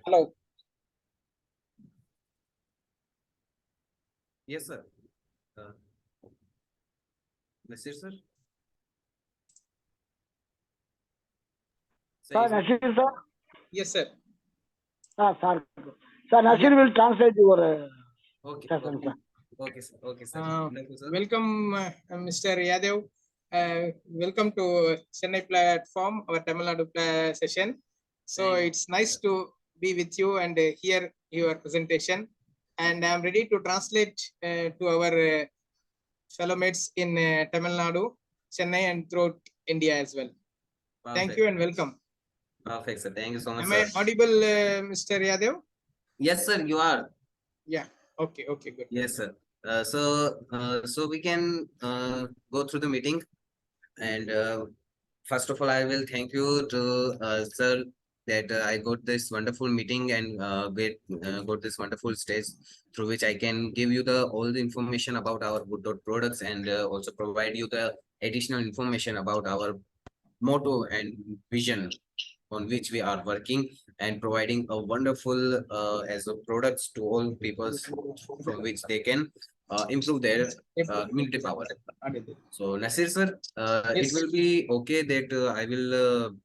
Hello. Yes, sir. Nasir, sir. Sir, Nasir, sir. Yes, sir. Sir. Sir, Nasir will translate your Okay. session, sir. Okay, sir. Okay, sir. Sir. Welcome, Mr. Yadav. Welcome to Chennai platform, our Tamil Nadu session. So it's nice to be with you and hear your presentation. And I'm ready to translate to our fellow mates in Tamil Nadu, Chennai, and throughout India as well. Perfect. Thank you and welcome. Perfect, sir. Thank you so much. Am sir. I audible, Mr. Yadav? Yes, sir. You are. Yeah. Okay. Okay. Good. Yes, sir. So we can go through the meeting, and first of all, I will thank you to sir that I got this wonderful meeting and got this wonderful stage through which I can give you the all the information about our Good Dot products and also provide you the additional information about our motto and vision on which we are working and providing a wonderful as a products to all people from which they can improve their immunity power. So Nasir sir, Yes. it will be okay that I will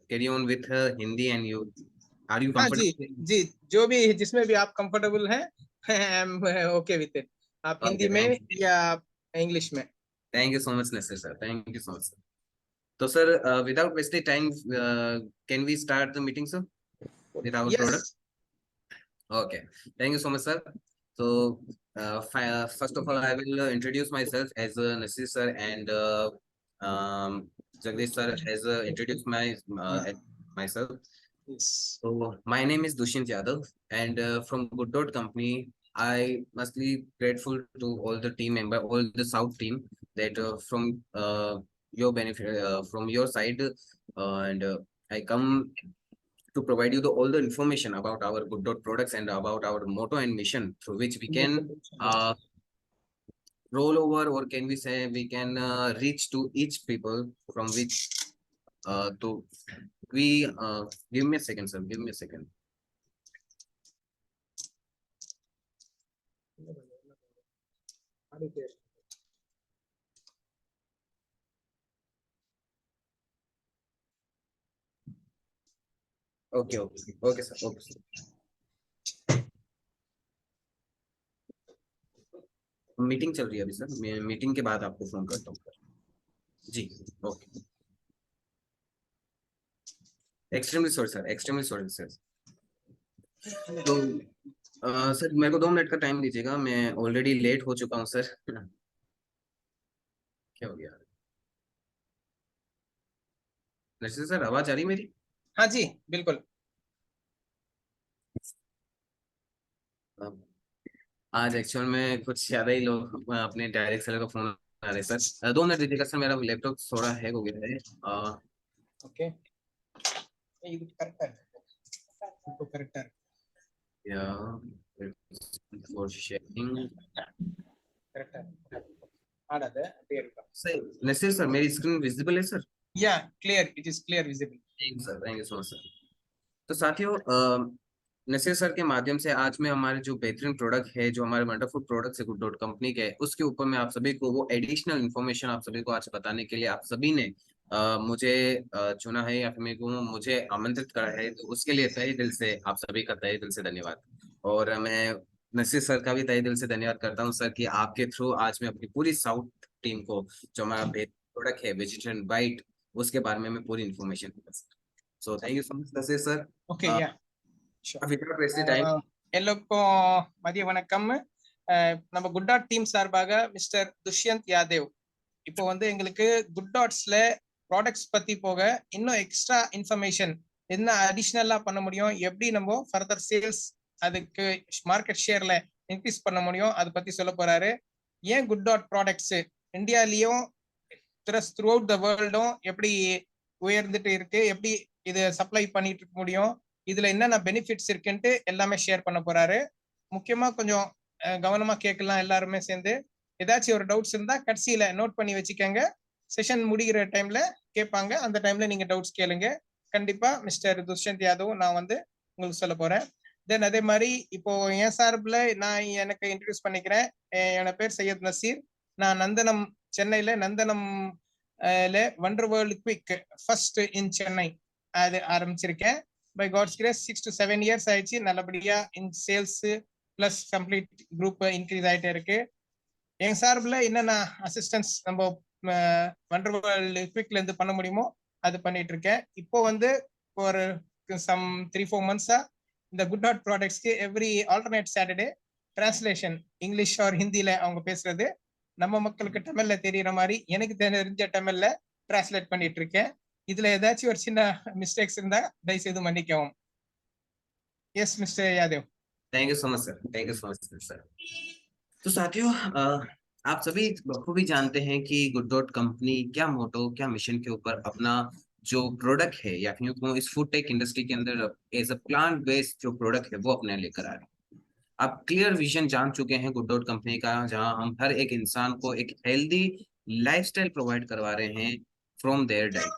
carry on with Hindi and you are you हाँ comfortable? जी जो भी जिसमें भी आप comfortable हैं I am okay with it आप हिंदी में या इंग्लिश में Thank you so much Nasir sir, thank you so much sir. So sir, without wasting time, can we start the meeting sir with our product? Okay, thank you so much sir. So first of all I will introduce myself as Nasir sir and Jagdish sir has introduced myself. Yes. So my name is Dushyant Yadav and from Good Dot Company, I must be grateful to all the team member, all the South team that from your benefit, from your side, and I come to provide you all the information about our Good Dot products and about our motto and mission through which we can roll over, or can we say we can reach to each people from which to we give me a second sir, give me a second. Okay sir, okay sir. Meeting चल रही है अभी sir, मैं meeting के बाद आपको phone करता हूँ जी. Okay, extremely sorry sir, extremely sorry sir. तो सर मेरे को 2 मिनट का टाइम दीजिएगा, मैं ऑलरेडी लेट हो चुका हूँ सर. क्या हो गया नशीर सर, आवाज आ रही मेरी? हाँ जी बिल्कुल. आज एक्चुअल में कुछ ज्यादा ही लोग अपने डायरेक्ट सेलर का फोन आ रहे सर. 2 मिनट दीजिएगा सर, मेरा लैपटॉप थोड़ा हैक हो गया है. ओके ಇದು ಕರೆಕ್ಟ್ ಆಗಿದೆ ಇದು ಕರೆಕ್ಟ್ ಆಗಿದೆ for sharing. ಕರೆಕ್ಟ್ ಆಗಿದೆ ಆಡದೆ ಅದೇ ಇರಬೇಕು सर नसीर सर, मेरी स्क्रीन विजिबल है सर? या clear, it is clear visible. Thank you sir, thank you so much sir. तो साथियों, नसीर सर के माध्यम से आज में हमारे जो बेहतरीन प्रोडक्ट है, जो हमारे वंडरफुल प्रोडक्ट्स है गुड डॉट कंपनी के, उसके ऊपर में आप सभी को वो एडिशनल इन्फॉर्मेशन आप सभी को आज बताने के लिए आप सभी ने मुझे चुना है या फिर मेरे को मुझे आमंत्रित करा है, तो उसके लिए तहे दिल से आप सभी का तहे दिल से धन्यवाद. और मैं नसीर सर का भी तहे दिल से धन्यवाद करता हूँ सर कि आपके थ्रू आज मैं अपनी पूरी साउथ टीम को जो हमारा प्रोडक्ट है वेजिटेरियन बाइट, उसके बारे में मैं पूरी इन्फॉर्मेशन दूंगा sir. So thank you so much Naseer sir. Okay yeah without wasting time, எல்லாருக்கும் மதிய வணக்கம். நம்ம குட் டாட் டீம் சார்பாக மிஸ்டர் துஷ்யந்த் யாதவ் இப்போ வந்து எங்களுக்கு குட் டாட்ஸ்ல ப்ராடக்ட்ஸ் பத்தி போக இன்னும் எக்ஸ்ட்ரா இன்ஃபர்மேஷன் என்ன அடிஷ்னலா பண்ண முடியும், எப்படி நம்ம ஃபர்தர் சேல்ஸ் அதுக்கு மார்க்கெட் ஷேர்ல இன்க்ரீஸ் பண்ண முடியும், அதை பத்தி சொல்ல போறாரு. ஏன் குட் டாட் ப்ராடக்ட்ஸ் இந்தியாலயும் த்ரூ அவுட் த வேர்ல்டும் எப்படி உயர்ந்துட்டு இருக்கு, எப்படி இது சப்ளை பண்ணிட்டு இருக்க முடியும், இதுல என்னென்ன பெனிஃபிட்ஸ் இருக்குன்ட்டு எல்லாமே ஷேர் பண்ண போறாரு. முக்கியமா கொஞ்சம் கவனமா கேட்கலாம் எல்லாருமே சேர்ந்து. ஏதாச்சும் ஒரு டவுட்ஸ் இருந்தா கடைசியில நோட் பண்ணி வச்சுக்கோங்க, செஷன் முடிகிற டைம்ல கேட்பாங்க, அந்த டைம்ல நீங்க டவுட்ஸ் கேளுங்க. கண்டிப்பா மிஸ்டர் துஷ்யந்த் யாதவ் நான் வந்து உங்களுக்கு சொல்ல போறேன். தென் அதே மாதிரி இப்போ என் சார்பில் நான் எனக்கு இன்ட்ரடியூஸ் பண்ணிக்கிறேன். என் பேர் சையத் நசீர். நான் நந்தனம் சென்னையில Nandanam wonder world quick first in Chennai அது ஆரம்பிச்சிருக்கேன். By God's grace 6 to 7 years ஆயிடுச்சு. நல்லபடியா in sales plus complete group increase ஆயிட்டே இருக்கு. எங்க சார்பில் என்னென்ன அசிஸ்டன்ஸ் நம்ம வண்டர் வேர்ல்டு குவிக்ல இருந்து பண்ண முடியுமோ அது பண்ணிட்டு இருக்கேன். இப்போ வந்து ஒரு சம் 3-4 months இந்த குட் டாட் ப்ராடக்ட்ஸ்க்கு every alternate Saturday translation English or ஹிந்தியில அவங்க பேசுறது நம்ம மக்களுக்கு தமிழ்ல தெரியற மாதிரி எனக்கு தெரிஞ்ச தமிழ்ல டிரான்ஸ்லேட் பண்ணிட்டு இருக்கேன். இதுல ஏதாச்சும் ஒரு சின்ன மிஸ்டேக்ஸ் இருந்தா தயவு செய்து மன்னிக்கவும். S mister Yadav. Thank you so much sir, thank you so much sir. तो साथियों, आप सभी बखूबी जानते हैं कि गुड डॉट कंपनी क्या मोटो, क्या मिशन के ऊपर अपना जो प्रोडक्ट है या फिर इस फूड टेक इंडस्ट्री के अंदर एज अ प्लांट बेस्ड जो प्रोडक्ट है वो अपने लेकर आ रहे हैं। आप क्लियर विजन जान चुके हैं गुड डॉट कंपनी का, जहां हम हर एक इंसान को एक हेल्दी लाइफस्टाइल प्रोवाइड करवा रहे हैं फ्रॉम देयर डाइट।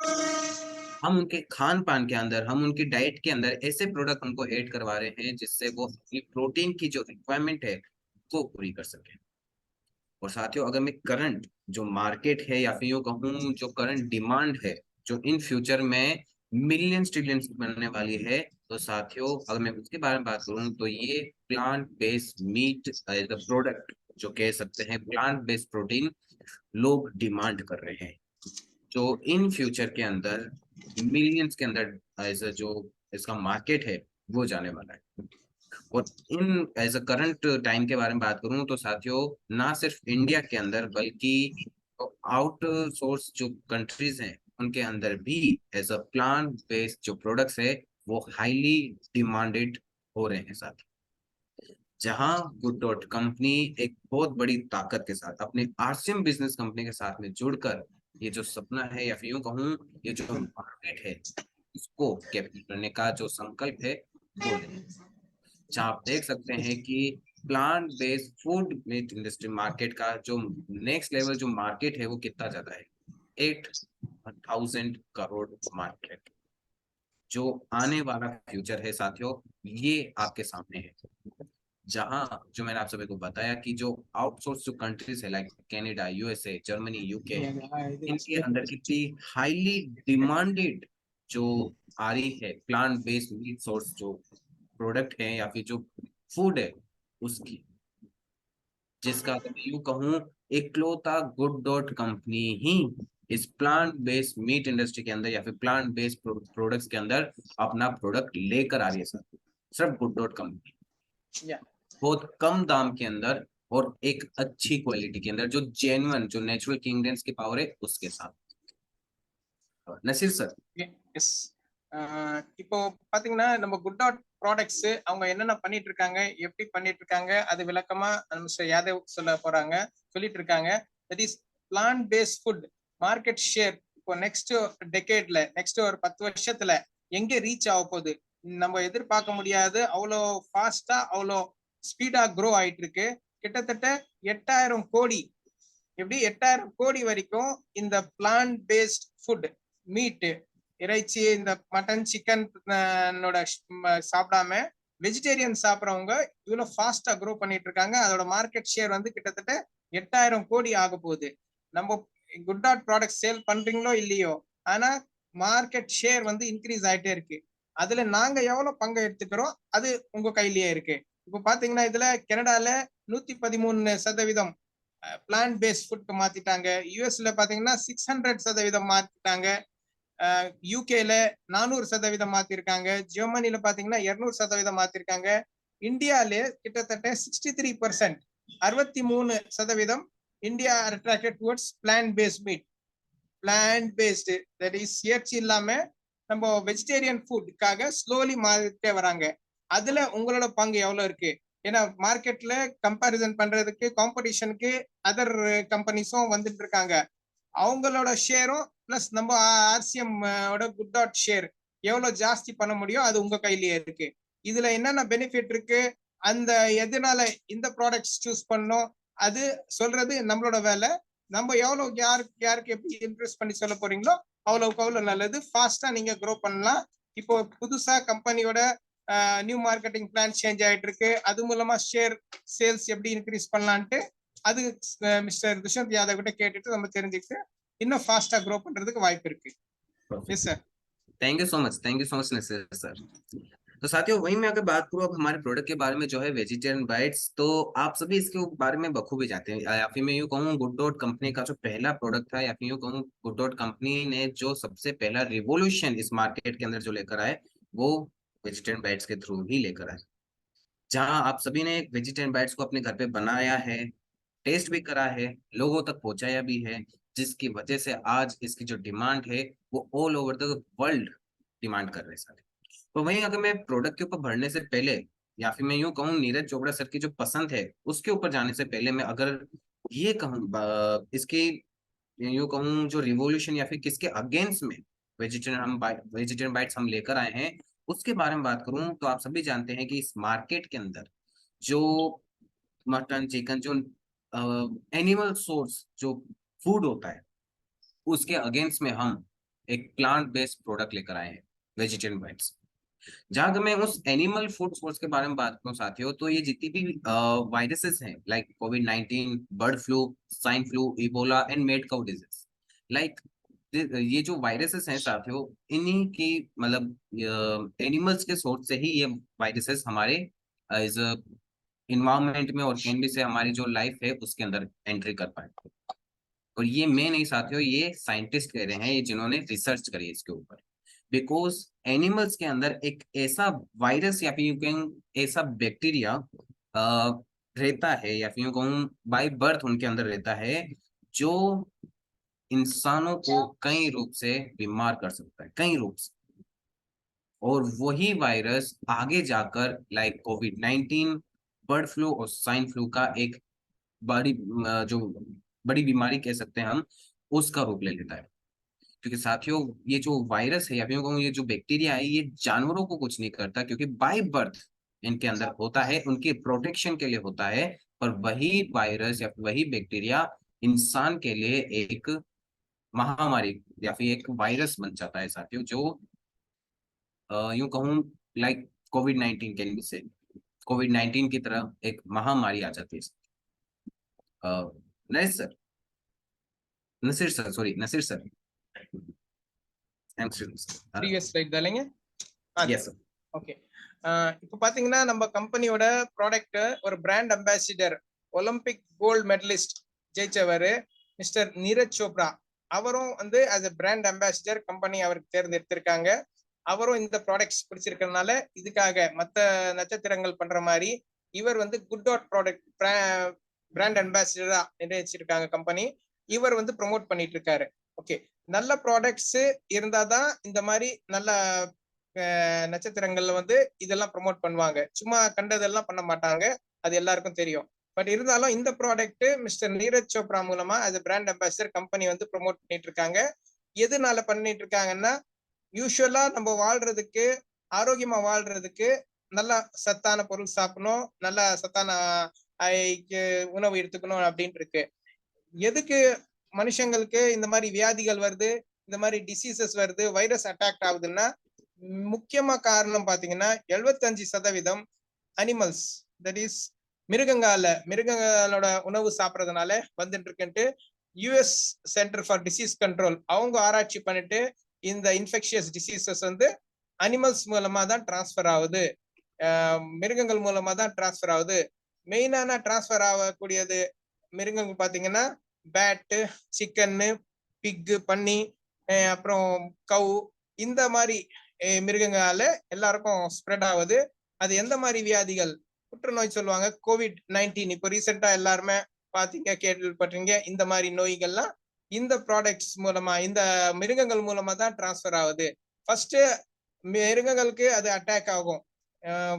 हम उनके खान पान के अंदर, हम उनकी डाइट के अंदर ऐसे प्रोडक्ट उनको ऐड करवा रहे हैं जिससे वो अपनी प्रोटीन की जो रिक्वायरमेंट है वो पूरी कर सके। और साथियों, अगर मैं करंट जो मार्केट है या फिर यूं कहूँ जो करंट डिमांड है जो इन फ्यूचर में मिलियंस ट्रिलियंस बनने वाली है, तो साथियों अगर मैं उसके बारे में बात करूं तो ये plant based meat as a product जो कह सकते हैं प्लांट बेस्ड प्रोटीन लोग डिमांड कर रहे हैं, जो इन फ्यूचर के अंदर मिलियंस के अंदर एज जो इसका मार्केट है वो जाने वाला है। और इन एज अ करंट टाइम के बारे में बात करूं तो साथियों ना सिर्फ इंडिया के अंदर बल्कि आउट सोर्स जो कंट्रीज हैं उनके अंदर भी एज अ प्लांट बेस्ड जो प्रोडक्ट्स है वो हाईली डिमांडेड हो रहे हैं। साथ जहां गुड डॉट कंपनी एक बहुत बड़ी ताकत के साथ अपने आरसीएम बिजनेस कंपनी के साथ में जुड़कर ये जो सपना है या फिर यूं कहूं ये जो मार्केट है इसको कैप्चर करने का जो संकल्प है वो है। जहाँ आप देख सकते हैं कि plant based food meat industry market का जो नेक्स्ट लेवल जो मार्केट है वो कितना ज्यादा है, 8,000 करोड़ मार्केट। जो आने वाला फ्यूचर है साथियों ये आपके सामने है, जहां जो मैंने आप सभी को बताया कि जो आउटसोर्स जो कंट्रीज है like Canada, USA, Germany, UK, इनके अंदर कितनी हाईली डिमांडेड जो आ रही है प्लांट बेस्ड मीट सोर्स जो प्रोडक्ट है या फिर जो फूड है उसकी, जिसका यूं कहूं इकलौता गुड डॉट कंपनी ही इस प्लांट बेस्ड मीट इंडस्ट्री के अंदर या फिर प्लांट बेस्ड प्रोडक्ट्स के अंदर अपना प्रोडक्ट लेकर आ रही है सर, सिर्फ गुड डॉट कंपनी बहुत कम दाम के अंदर और एक अच्छी क्वालिटी के अंदर जो जेन्युइन जो नेचुरल इंग्रेडिएंट्स की पावर है उसके साथ। नसीर सर, எஸ் இப்போ பாத்தீங்கன்னா நம்ம குட் டாட் ப்ராடக்ட்ஸ் அவங்க என்னென்ன பண்ணிட்டு இருக்காங்க எப்படி பண்ணிட்டு இருக்காங்க அது விளக்கமா மிஸ்டர் யாதவ் சொல்லிட்டு இருக்காங்க. That is plant based food market share இப்போ நெக்ஸ்ட் டெகேட்ல நெக்ஸ்ட் ஒரு 10 வருஷத்துல எங்க ரீச் ஆக போகுது நம்ம எதிர்பார்க்க முடியாது. அவ்வளோ ஃபாஸ்டா அவ்வளோ ஸ்பீடா க்ரோ ஆயிட்டு இருக்கு. கிட்டத்தட்ட 8,000 கோடி எப்படி 8,000 கோடி வரைக்கும் இந்த பிளான்ட் பேஸ்ட் ஃபுட் மீட் இறைச்சி இந்த மட்டன் சிக்கன் சாப்பிடாம வெஜிடேரியன் சாப்பிட்றவங்க இவ்வளவு ஃபாஸ்டா க்ரோ பண்ணிட்டு இருக்காங்க. அதோட மார்க்கெட் ஷேர் வந்து கிட்டத்தட்ட 8,000 கோடி ஆக போகுது. நம்ம குட் டாட் ப்ராடக்ட் சேல் பண்றீங்களோ இல்லையோ ஆனா மார்க்கெட் ஷேர் வந்து இன்க்ரீஸ் ஆயிட்டே இருக்கு. அதுல நாங்க எவ்வளவு பங்கு எடுத்துக்கிறோம் அது உங்க கையிலேயே இருக்கு. இப்போ பாத்தீங்கன்னா இதுல கனடால 113% பிளான்ட் பேஸ்ட் ஃபுட் மாத்திட்டாங்க. யூஎஸ்ல பாத்தீங்கன்னா 600% மாத்திட்டாங்க. யூகேல 400% மாத்திருக்காங்க. ஜெர்மனில பாத்தீங்கன்னா 200% மாத்திருக்காங்க. இந்தியால கிட்டத்தட்ட 63% 63% India attracted towards plant based meet. Plant based that is இறைச்சி இல்லாம நம்ம வெஜிடேரியன் ஃபுட்காக ஸ்லோலி மாறிட்டே வராங்க. அதுல உங்களோட பங்கு எவ்வளவு இருக்கு? ஏன்னா மார்க்கெட்ல கம்பேரிசன் பண்றதுக்கு காம்படிஷனுக்கு அதர் கம்பெனிஸும் வந்துட்டு இருக்காங்க. அவங்களோட ஷேரும் பிளஸ் நம்ம ஆர்சிஎம் குட் டாட் ஷேர் எவ்வளவு ஜாஸ்தி பண்ண முடியும் அது உங்க கையிலேயே இருக்கு. இதுல என்னென்ன பெனிஃபிட் இருக்கு அந்த எதனால இந்த ப்ராடக்ட்ஸ் சூஸ் பண்ணோம் அது சொல்றது நம்மளோட வேலை. நம்ம எவ்வளவு யாருக்கு எப்படி இன்ட்ரெஸ்ட் பண்ணி சொல்ல போறீங்களோ அவ்வளவுக்கு அவ்வளவு நல்லது. ஃபாஸ்டா நீங்க க்ரோ பண்ணலாம். இப்போ புதுசா கம்பெனியோட நியூ மார்க்கெட்டிங் பிளான் சேஞ்ச் ஆயிட்டு இருக்கு. அது மூலமா சேல்ஸ் எப்படி இன்க்ரீஸ் பண்ணலான்ட்டு அது மிஸ்டர் துஷ்யந்த் யாதவ் கிட்ட கேட்டுட்டு நம்ம தெரிஞ்சுக்கிட்டு இன்னும் ஃபாஸ்டா க்ரோ பண்றதுக்கு வாய்ப்பு இருக்கு. Yes sir. Thank you so much Naseer sir. तो साथियों वहीं मैं अगर बात करूँ अब हमारे प्रोडक्ट के बारे में जो है वेजिटेरियन बाइट्स, तो आप सभी इसके बारे में बखूबी जानते हैं, या फिर मैं यूँ कहूँ गुड डॉट कंपनी का जो पहला प्रोडक्ट था, या फिर यूँ कहूँ गुड डॉट कंपनी ने जो सबसे पहला रिवोल्यूशन इस मार्केट के अंदर जो लेकर आए वो वेजिटेरियन बाइट्स के थ्रू ही लेकर आए, जहाँ आप सभी ने वेजिटेरियन बाइट्स को अपने घर पे बनाया है, टेस्ट भी करा है, लोगों तक पहुंचाया भी है, जिसकी वजह से आज इसकी जो डिमांड है वो all over the world demand कर रहे हैं। तो वहीं अगर मैं प्रोडक्ट के ऊपर बढ़ने से पहले, या फिर मैं यूं कहूँ नीरज चोपड़ा सर की जो पसंद है उसके ऊपर जाने से पहले, मैं अगर ये कहूँ इसकी यूं कहूँ जो रिवोल्यूशन या फिर किसके अगेंस्ट में वेजिटेरियन बाइट्स हम लेकर आए हैं उसके बारे में बात करूं, तो आप सभी जानते हैं कि इस मार्केट के अंदर जो मटन चिकन जो एनिमल सोर्स जो फूड होता है उसके अगेंस्ट में हम एक प्लांट बेस्ड प्रोडक्ट लेकर आए हैं वेजिटेरियन बाइट्स। जहां अगर मैं उस एनिमल फूड सोर्स के बारे में बात करूं साथियों, तो ये जितनी भी वायरसेस हैं लाइक कोविड-19, bird flu, swine flu, Ebola and made cow disease, like ये जो वायरसेस हैं साथियों, इन्हीं की मतलब एनिमल्स के सोर्स से ही ये वायरसेस हमारे इस इन्वायरमेंट में और कैनबी से हमारी जो लाइफ है उसके अंदर एंट्री कर पाए। और ये मैं नहीं साथियों, ये साइंटिस्ट कह रहे हैं, ये जिन्होंने रिसर्च करी है इसके ऊपर, बिकॉज एनिमल्स के अंदर एक ऐसा वायरस या फिर यूं कहूं ऐसा बैक्टीरिया रहता है, या फिर यूं कहूं बाय बर्थ उनके अंदर रहता है, जो इंसानों को कई रूप से बीमार कर सकता है, कई रूप से। और वही वायरस आगे जाकर लाइक कोविड-19, बर्ड फ्लू और स्वाइन फ्लू का एक बड़ी जो बड़ी बीमारी कह सकते हैं हम, उसका रूप ले लेता है। क्योंकि साथियों ये जो वायरस है या फिर कहूँ ये जो बैक्टीरिया है ये जानवरों को कुछ नहीं करता, क्योंकि बाय बर्थ इनके अंदर होता है, उनके प्रोटेक्शन के लिए होता है। पर वही वायरस या फिर वही बैक्टीरिया इंसान के लिए एक महामारी या फिर एक वायरस बन जाता है साथियों, जो यूं कहूँ लाइक कोविड-19 के से कोविड-19 की तरह एक महामारी आ जाती है। Naseer sir, Naseer sir previous slide தானேங்க? Yes, sir. ஓகே. இப்போ பாத்தீங்கன்னா நம்ம கம்பெனியோட ப்ராடக்ட் ஒரு brand ambassador Olympic gold medalist ஜெயிச்சவர் மிஸ்டர் நீரஜ் சோப்ரா, அவரும் வந்து as a brand ambassador company அவருக்கு தேர்ந்தெடுத்திருக்காங்க. அவரும் இந்த ப்ராடக்ட்ஸ் பிடிச்சிருக்கிறதுனால இதுக்காக மற்ற நட்சத்திரங்கள் பண்ற மாதிரி இவர் வந்து குட் டாட் ப்ராடக்ட் பிராண்ட் அம்பாசிடரா நிர்ணயிச்சிருக்காங்க கம்பெனி. இவர் வந்து ப்ரொமோட் பண்ணிட்டு இருக்காரு. ஓகே, நல்ல ப்ராடக்ட்ஸ் இருந்தாதான் இந்த மாதிரி நல்ல நட்சத்திரங்கள்ல வந்து இதெல்லாம் ப்ரொமோட் பண்ணுவாங்க. சும்மா கண்டதெல்லாம் பண்ண மாட்டாங்க, அது எல்லாருக்கும் தெரியும். பட் இருந்தாலும் இந்த ப்ராடக்ட் மிஸ்டர் நீரஜ் சோப்ரா மூலமா as a brand ambassador company வந்து ப்ரொமோட் பண்ணிட்டு இருக்காங்க. எதனால பண்ணிட்டு இருக்காங்கன்னா, யூஸ்வலா நம்ம வாழ்றதுக்கு ஆரோக்கியமா வாழ்றதுக்கு நல்ல சத்தான பொருள் சாப்பிடணும், நல்ல சத்தான உணவு எடுத்துக்கணும் அப்படின்னு இருக்கு. எதுக்கு மனுஷங்களுக்கு இந்த மாதிரி வியாதிகள் வருது, இந்த மாதிரி டிசீசஸ் வருது, வைரஸ் அட்டாக் ஆகுதுன்னா முக்கியமா காரணம் பாத்தீங்கன்னா 75% அனிமல்ஸ், தட் இஸ் மிருகங்களோட உணவு சாப்பிடறதுனால வந்துட்டு இருக்குன்ட்டு US centre for disease control அவங்க ஆராய்ச்சி பண்ணிட்டு இந்த இன்ஃபெக்ஷியஸ் டிசீசஸ் வந்து அனிமல்ஸ் மூலமா தான் டிரான்ஸ்ஃபர் ஆகுது, மிருகங்கள் மூலமா தான் டிரான்ஸ்ஃபர் ஆகுது. மெயினான டிரான்ஸ்ஃபர் ஆகக்கூடியது மிருகங்கள் பாத்தீங்கன்னா பேட்டு, சிக்கன்னு, பிக்கு, பன்னி, அப்புறம் கவு, இந்த மாதிரி மிருகங்களால எல்லாருக்கும் ஸ்ப்ரெட் ஆகுது. அது எந்த மாதிரி வியாதிகள்? புற்றுநோய் சொல்லுவாங்க, கோவிட்-19 இப்போ ரீசெண்டா எல்லாருமே பாத்தீங்க கேள்விப்பட்டீங்க. இந்த மாதிரி நோய்கள்லாம் இந்த ப்ராடக்ட்ஸ் மூலமா இந்த மிருகங்கள் மூலமா தான் டிரான்ஸ்ஃபர் ஆகுது. ஃபர்ஸ்ட் மிருகங்களுக்கு அது அட்டாக் ஆகும்,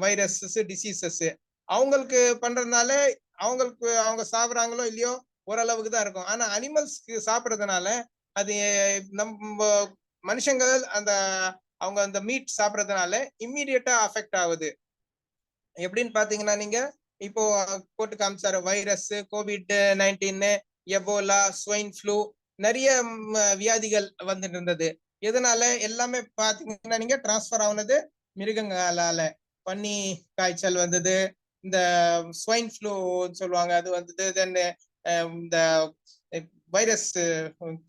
வைரஸஸ் டிசீசஸ் அவங்களுக்கு பண்றதுனால அவங்களுக்கு அவங்க சாப்பிடுறாங்களோ இல்லையோ ஓரளவுக்கு தான் இருக்கும். ஆனா அனிமல்ஸ்க்கு சாப்பிடுறதுனால அது நம்ம மனுஷங்கள் அவங்க அந்த மீட் சாப்பிடறதுனால இம்மீடியட்டா அஃபெக்ட் ஆகுது. எப்படின்னு பாத்தீங்கன்னா நீங்க இப்போ போட்டு காமிச்சாரு, வைரஸ், கோவிட்-19, எபோலா, ஸ்வைன் ஃப்ளூ, நிறைய வியாதிகள் வந்துட்டு இருந்தது. எதனால? எல்லாமே பாத்தீங்கன்னா நீங்க டிரான்ஸ்பர் ஆகுனது மிருகங்களால. பன்னி காய்ச்சல் வந்தது, இந்த ஸ்வைன் ஃப்ளூ சொல்லுவாங்க அது வந்தது, தென் இந்த வைரஸ்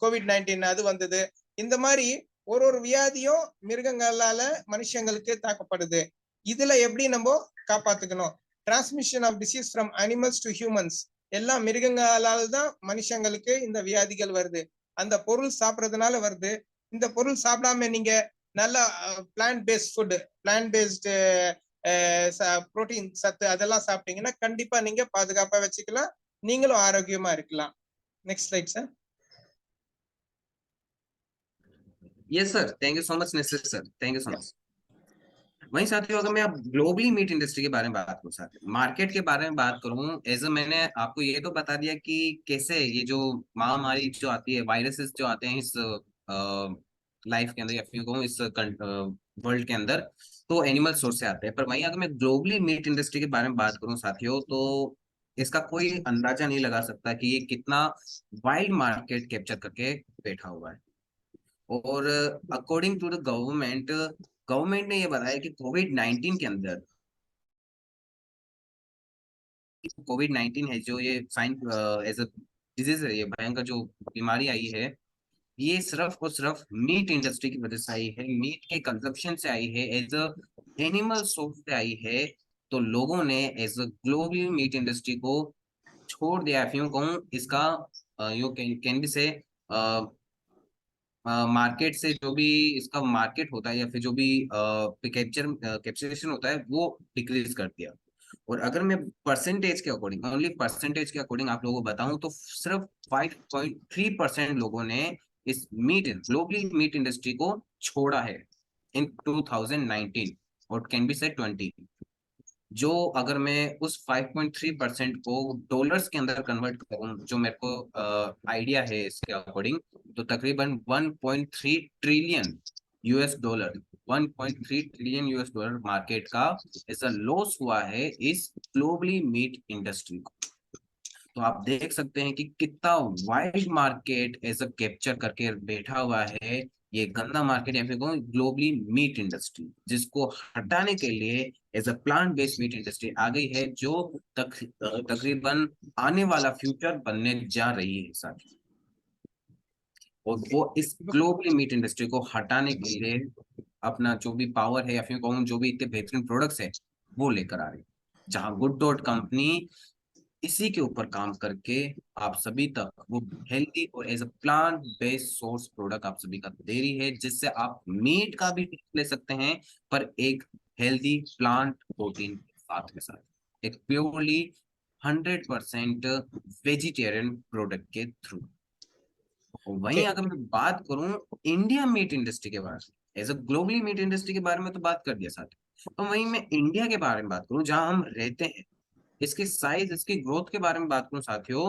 COVID-19 அது வந்தது. இந்த மாதிரி ஒரு வியாதியும் மிருகங்களால மனுஷங்களுக்கு தாக்கப்படுது. இதுல எப்படி நம்ம காப்பாத்துக்கணும்? Transmission of disease from animals to humans, எல்லாம் மிருகங்களால தான் மனுஷங்களுக்கு இந்த வியாதிகள் வருது. அந்த பொருள் சாப்பிடறதுனால வருது. இந்த பொருள் சாப்பிடாம நீங்க நல்ல plant based food, plant based protein சத்து அதெல்லாம் சாப்பிட்டீங்கன்னா கண்டிப்பா நீங்க பாதுகாப்பா வச்சுக்கலாம், நீங்களும் ஆரோக்கியமா இருக்கலாம். Next slide sir. Yes sir, thank you so much निश्चित sir, thank you so much. वहीं साथियों, अगर मैं आप ग्लोबली मीट इंडस्ट्री के बारे में बात करूं, साथ मार्केट के बारे में बात करूं, एज मैंने आपको ये तो बता दिया कि कैसे ये जो महामारी जो आती है, वायरसेस जो आते हैं इस लाइफ के अंदर या फिर कहूं इस वर्ल्ड के अंदर, तो एनिमल सोर्स से आते हैं। पर वहीं अगर मैं ग्लोबली मीट इंडस्ट्री के बारे में बात करूं साथियों, तो इसका कोई अंदाजा नहीं लगा सकता कि ये कितना वाइल्ड मार्केट कैप्चर करके बैठा हुआ है। और अकॉर्डिंग टू द गवर्नमेंट ने ये बताया कि कोविड-19 के अंदर कोविड-19 है जो ये साइन एज अ डिजीज है, ये भयंकर जो बीमारी आई है, ये सिर्फ और सिर्फ मीट इंडस्ट्री की वजह से आई है, मीट के कंजप्शन से आई है, एज अ एनिमल सोर्स से आई है। तो लोगों ने as a global meat industry को छोड़ दिया। यूं कहूं इसका you can be say market से जो भी इसका मार्केट होता है या फिर जो भी कैप्चरेशन होता है वो डिक्रीज कर दिया। और अगर मैं परसेंटेज के अकॉर्डिंग, ओनली परसेंटेज के अकॉर्डिंग आप लोगों को बताऊं, तो सिर्फ 5.3% लोगों ने इस ग्लोबली मीट इंडस्ट्री को छोड़ा है इन 2019 और कैन बी से 20। जो अगर मैं उस 5.3% को डॉलर्स के अंदर कन्वर्ट करूं, जो मेरे को आइडिया है इसके अकॉर्डिंग, तो तकरीबन 1.3 trillion US dollar 1.3 trillion US dollar market का ऐसा लॉस हुआ है इस ग्लोबली मीट इंडस्ट्री को। तो आप देख सकते हैं कि कितना वाइड मार्केट ऐसा कैप्चर करके बैठा हुआ है ये गंदा मार्केट या फिर ग्लोबली मीट इंडस्ट्री, जिसको हटाने के लिए as a plant based meat industry आ गई है, जो तकरीबन आने वाला फ्यूचर बनने जा रही है साथ। और वो इस ग्लोबली मीट इंडस्ट्री को हटाने के लिए अपना जो भी पावर है या फिर कहूँ जो भी इतने बेहतरीन प्रोडक्ट्स है वो लेकर आ रही है, जहां गुड डॉट कंपनी इसी के ऊपर काम करके आप सभी तक वो हेल्दी और as a plant based source product आप सभी का दे रही है, जिससे आप मीट का भी टेस्ट ले सकते हैं पर एक हेल्दी प्लांट प्रोटीन के साथ में साथ एक प्योरली 100% वेजिटेरियन प्रोडक्ट के थ्रू। वहीं अगर मैं बात करूं इंडिया मीट इंडस्ट्री के बारे में, as a globally meat industry के बारे में तो बात कर दिया साथ, तो वहीं मैं इंडिया के बारे में बात करूं जहां हम रहते हैं, इसकी साइज, इसकी ग्रोथ के बारे में बात करूं साथियों,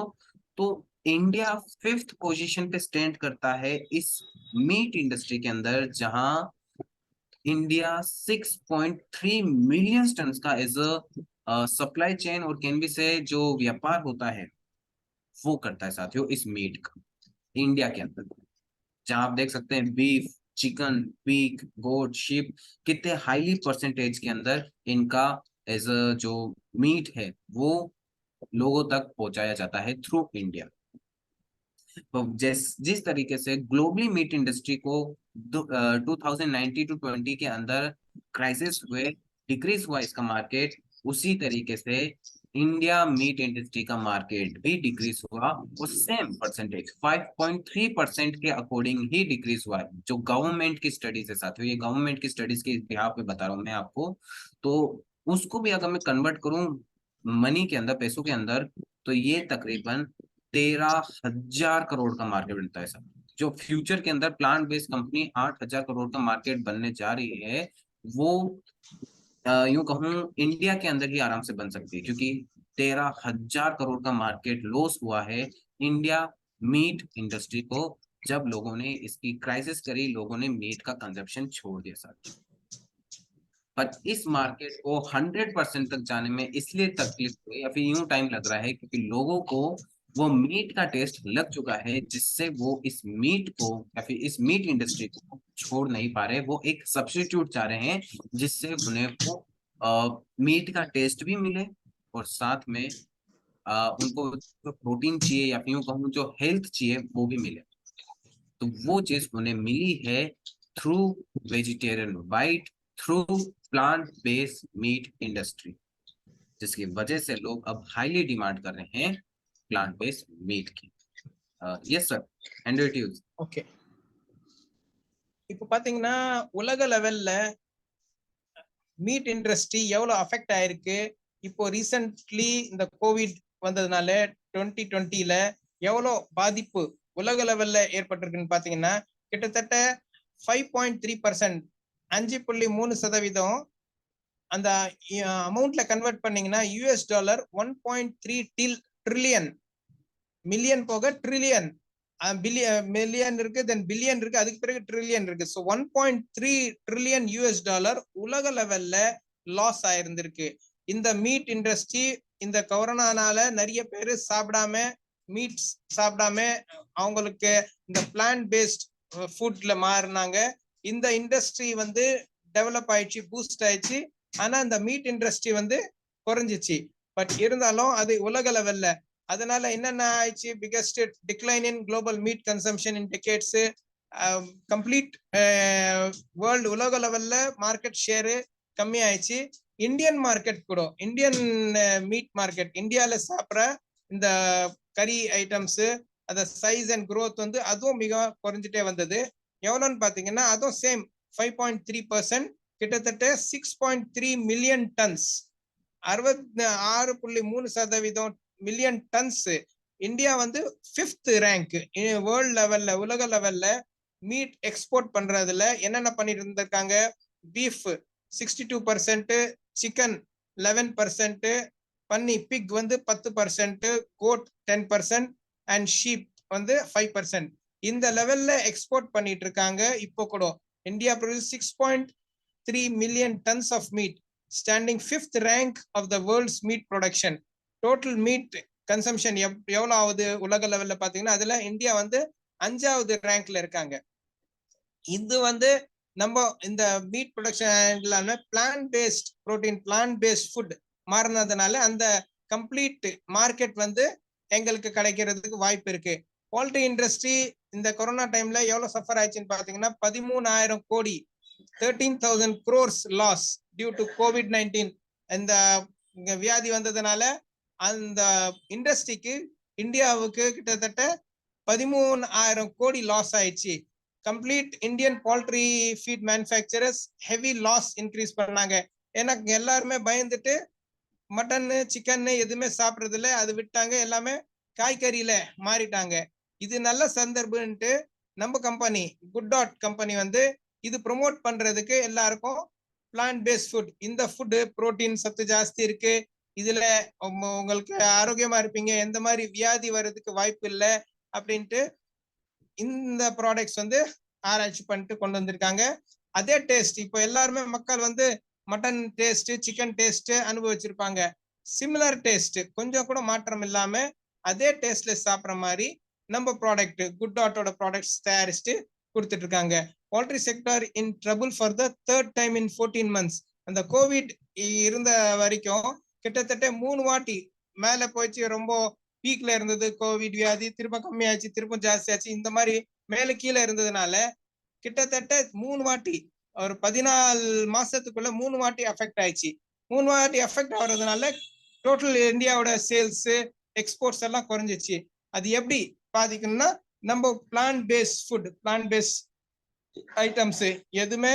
तो इंडिया 5th पोजीशन पे स्टैंड करता है इस मीट इंडस्ट्री के अंदर, जहां इंडिया 6.3 मिलियन टन का एज अ सप्लाई चेन और कैन बी से जो व्यापार होता है वो करता है साथियों इस मीट का इंडिया के अंदर, जहां आप देख सकते हैं बीफ, चिकन, पीक, गोट, शीप कितने हाईली परसेंटेज के अंदर इनका एज अ जो मीट है वो लोगों तक पहुंचाया जाता है थ्रू इंडिया। तो जिस तरीके से ग्लोबली मीट इंडस्ट्री को 2019 टू 20 के अंदर क्राइसिस हुए, डिक्रीज हुआ इसका मार्केट, उसी तरीके से इंडिया मीट इंडस्ट्री का मार्केट भी डिक्रीज हुआ और सेम परसेंटेज 5.3% के अकॉर्डिंग ही डिक्रीज हुआ है। जो गवर्नमेंट की स्टडीज है साथियों, ये गवर्नमेंट की स्टडीज के बिहाफ पे बता रहा हूँ मैं आपको, तो उसको भी अगर मैं कन्वर्ट करूं मनी के अंदर, पैसों के अंदर, तो ये तकरीबन 13,000 करोड़ का मार्केट बनता है सर। जो फ्यूचर के अंदर प्लांट बेस्ड कंपनी 8,000 करोड़ का मार्केट बनने जा रही है, वो यूं कहूं इंडिया के अंदर ही आराम से बन सकती है, क्योंकि 13,000 करोड़ का मार्केट लॉस हुआ है इंडिया मीट इंडस्ट्री को, जब लोगों ने इसकी क्राइसिस करी, लोगों ने मीट का कंजप्शन छोड़ दिया सर। पर इस मार्केट को 100% तक जाने में इसलिए तकलीफ हुई या फिर यूं टाइम लग रहा है क्योंकि लोगों को वो मीट का टेस्ट लग चुका है, जिससे वो इस मीट को या फिर इस मीट इंडस्ट्री को छोड़ नहीं पा रहे, वो एक सब्स्टिट्यूट चाह रहे हैं जिससे उन्हें वो मीट का टेस्ट भी मिले और साथ में उनको जो प्रोटीन चाहिए या फिर यूं कहूँ जो हेल्थ चाहिए वो भी मिले। तो वो चीज उन्हें मिली है through vegetarian white, through plant based meat industry, जिसकी वजह से लोग अब हाईली डिमांड कर रहे हैं प्लांट बेस्ड मीट की। Yes sir, hand it use. Okay, இப்போ பாத்தீங்கன்னா உலக லெவல்ல மீட் இண்டஸ்ட்ரி எவ்வளவு அஃபெக்ட் ஆயிருக்கு. இப்போ ரீசென்ட்லி இந்த கோவிட் வந்ததுனால 2020ல எவ்வளவு பாதிப்பு உலக லெவல்ல ஏற்பட்டிருக்குன்னு பாத்தீங்கன்னா கிட்டத்தட்ட 5.3%, 5.3% அந்த அமௌண்ட்ல கன்வெர்ட் பண்ணீங்கன்னா $1.3 ட்ரில்லியன், மில்லியன் போக ட்ரில்லியன், மில்லியன் இருக்கு, தென் பில்லியன் இருக்கு, அதுக்கு பிறகு ட்ரில்லியன் இருக்கு. ஸோ $1.3 ட்ரில்லியன் உலக லெவல்ல லாஸ் ஆயிருந்திருக்கு. இந்த மீட் இண்டஸ்ட்ரி இந்த கொரோனானால நிறைய பேர் சாப்பிடாம, மீட் சாப்பிடாம அவங்களுக்கு இந்த பிளான்ட் பேஸ்ட் ஃபுட்ல மாறினாங்க. இந்த இண்டஸ்ட்ரி வந்து டெவலப் ஆயிடுச்சு, பூஸ்ட் ஆயிடுச்சு. ஆனா இந்த மீட் இண்டஸ்ட்ரி வந்து குறைஞ்சிச்சு. பட் இருந்தாலும் அது உலக லெவல்ல அதனால என்னென்ன ஆயிடுச்சு, biggest decline in global meat consumption in decades, complete world உலக லெவல்ல மார்க்கெட் ஷேரு கம்மி ஆயிடுச்சு. இந்தியன் மார்க்கெட் கூட, இந்தியன் மீட் மார்க்கெட், இந்தியால சாப்பிட்ற இந்த கறி ஐட்டம்ஸ் அந்த சைஸ் அண்ட் growth வந்து அதுவும் மிக குறைஞ்சிட்டே வந்தது. எவ்வளோன்னு பாத்தீங்கன்னா அதுவும் சேம் 5.3%, கிட்டத்தட்ட 6.3 million tons, 66.3% million tons. India வந்து 5th ரேங்க் வேர்ல்ட் லெவல்ல, உலக லெவல்ல மீட் எக்ஸ்போர்ட் பண்றதுல. என்னென்ன பண்ணிட்டு இருந்திருக்காங்க, பீஃப் 62%, சிக்கன் 11%, பன்னி பிக் வந்து 10%, கோட் 10% அண்ட் ஷீப் வந்து 5%. இந்த லெவல்ல எக்ஸ்போர்ட் பண்ணிட்டு இருக்காங்க. இப்போ கூட India produce 6.3 million tons of meat, standing 5th rank of the world's meat production. Total meat consumption எவ்வளவு ஆகுது உலக லெவல்ல பாத்தீங்கன்னா அதுல இந்தியா வந்து 5வது ரேங்க்ல இருக்காங்க. இது வந்து நம்ம இந்த meat production plant based protein, plant based food மாறினதுனால அந்த கம்ப்ளீட் மார்க்கெட் வந்து எங்களுக்கு கிடைக்கிறதுக்கு வாய்ப்பு இருக்கு. போல்ட்ரி இண்டஸ்ட்ரி இந்த கொரோனா டைம்ல எவ்வளவு சஃபர் ஆயிடுச்சுன்னு பாத்தீங்கன்னா 13,000 கோடி, 13,000 crores loss due to COVID-19. இந்த வியாதி வந்ததுனால அந்த இண்டஸ்ட்ரிக்கு, இந்தியாவுக்கு கிட்டத்தட்ட 13,000 கோடி லாஸ் ஆயிடுச்சு. Complete Indian poultry feed manufacturers heavy loss increase பண்ணாங்க. ஏன்னா எல்லாருமே பயந்துட்டு மட்டன், சிக்கன் எதுவுமே சாப்பிடுறது இல்லை, அது விட்டாங்க, எல்லாமே காய்கறியில மாறிட்டாங்க. இது நல்ல சந்தர்ப்பம்ட்டு நம்ம கம்பெனி குட் கம்பெனி வந்து இது ப்ரொமோட் பண்றதுக்கு எல்லாருக்கும் பிளான்ட் பேஸ்ட் ஃபுட், இந்த ஃபுட் புரோட்டீன் சத்து ஜாஸ்தி இருக்கு, இதுல உங்களுக்கு ஆரோக்கியமா இருப்பீங்க, எந்த மாதிரி வியாதி வர்றதுக்கு வாய்ப்பு இல்லை அப்படின்ட்டு இந்த ப்ராடக்ட்ஸ் வந்து ஆராய்ச்சி பண்ணிட்டு கொண்டு வந்திருக்காங்க. அதே டேஸ்ட் இப்போ எல்லாருமே மக்கள் வந்து மட்டன் டேஸ்ட், சிக்கன் டேஸ்ட் அனுபவிச்சிருப்பாங்க. சிமிலர் டேஸ்ட், கொஞ்சம் கூட மாற்றம் இல்லாம அதே டேஸ்ட்ல சாப்பிட்ற மாதிரி நம்ம ப்ராடக்ட் குட் டாட்டோட ப்ராடக்ட்ஸ் தயாரிச்சுட்டு கொடுத்துட்டு இருக்காங்க. Poultry sector in trouble for the 3rd time in 14 months. அந்த கோவிட் இருந்த வரைக்கும் கிட்டத்தட்ட 3 வாட்டி மேல போயிடுச்சு. ரொம்ப பீக்ல இருந்தது கோவிட் வியாதி, திரும்ப கம்மியாச்சு, திரும்ப ஜாஸ்தி ஆச்சு. இந்த மாதிரி மேல கீழே இருந்ததுனால கிட்டத்தட்ட 3 வாட்டி, ஒரு 14 மாசத்துக்குள்ள 3 வாட்டி அஃபெக்ட் ஆயிடுச்சு. 3 வாட்டி அஃபெக்ட் ஆகுறதுனால டோட்டல் இந்தியாவோட சேல்ஸ், எக்ஸ்போர்ட்ஸ் எல்லாம் குறைஞ்சிச்சு. அது எப்படி பாதிக்கணும்னா நம்ம plant based food, plant based items எதுவுமே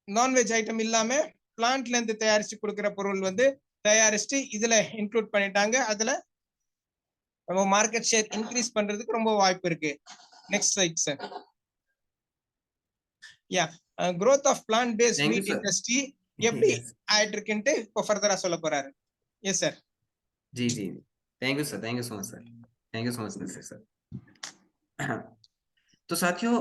நான்வெஜ் ஐட்டம் இல்லாம பிளான்ட்ல இருந்து தயாரிச்சு கொடுக்குற பொருள் வந்து தயாரிச்சு இதுல இன்க்ளூட் பண்ணிட்டாங்க. அதுல நம்ம மார்க்கெட் ஷேர் இன்க்ரீஸ் பண்றதுக்கு ரொம்ப வாய்ப்பு இருக்கு. Next slide sir. Yeah, growth of plant based Thank you, meat sir. industry எப்படி Yes. ஆயிட்டு இருக்குன்ட்டு இப்போ ஃபர்தரா சொல்ல போறாரு. Yes sir. जी जी, thank you sir, thank you so much sir, thank you so much sir. तो साथियों,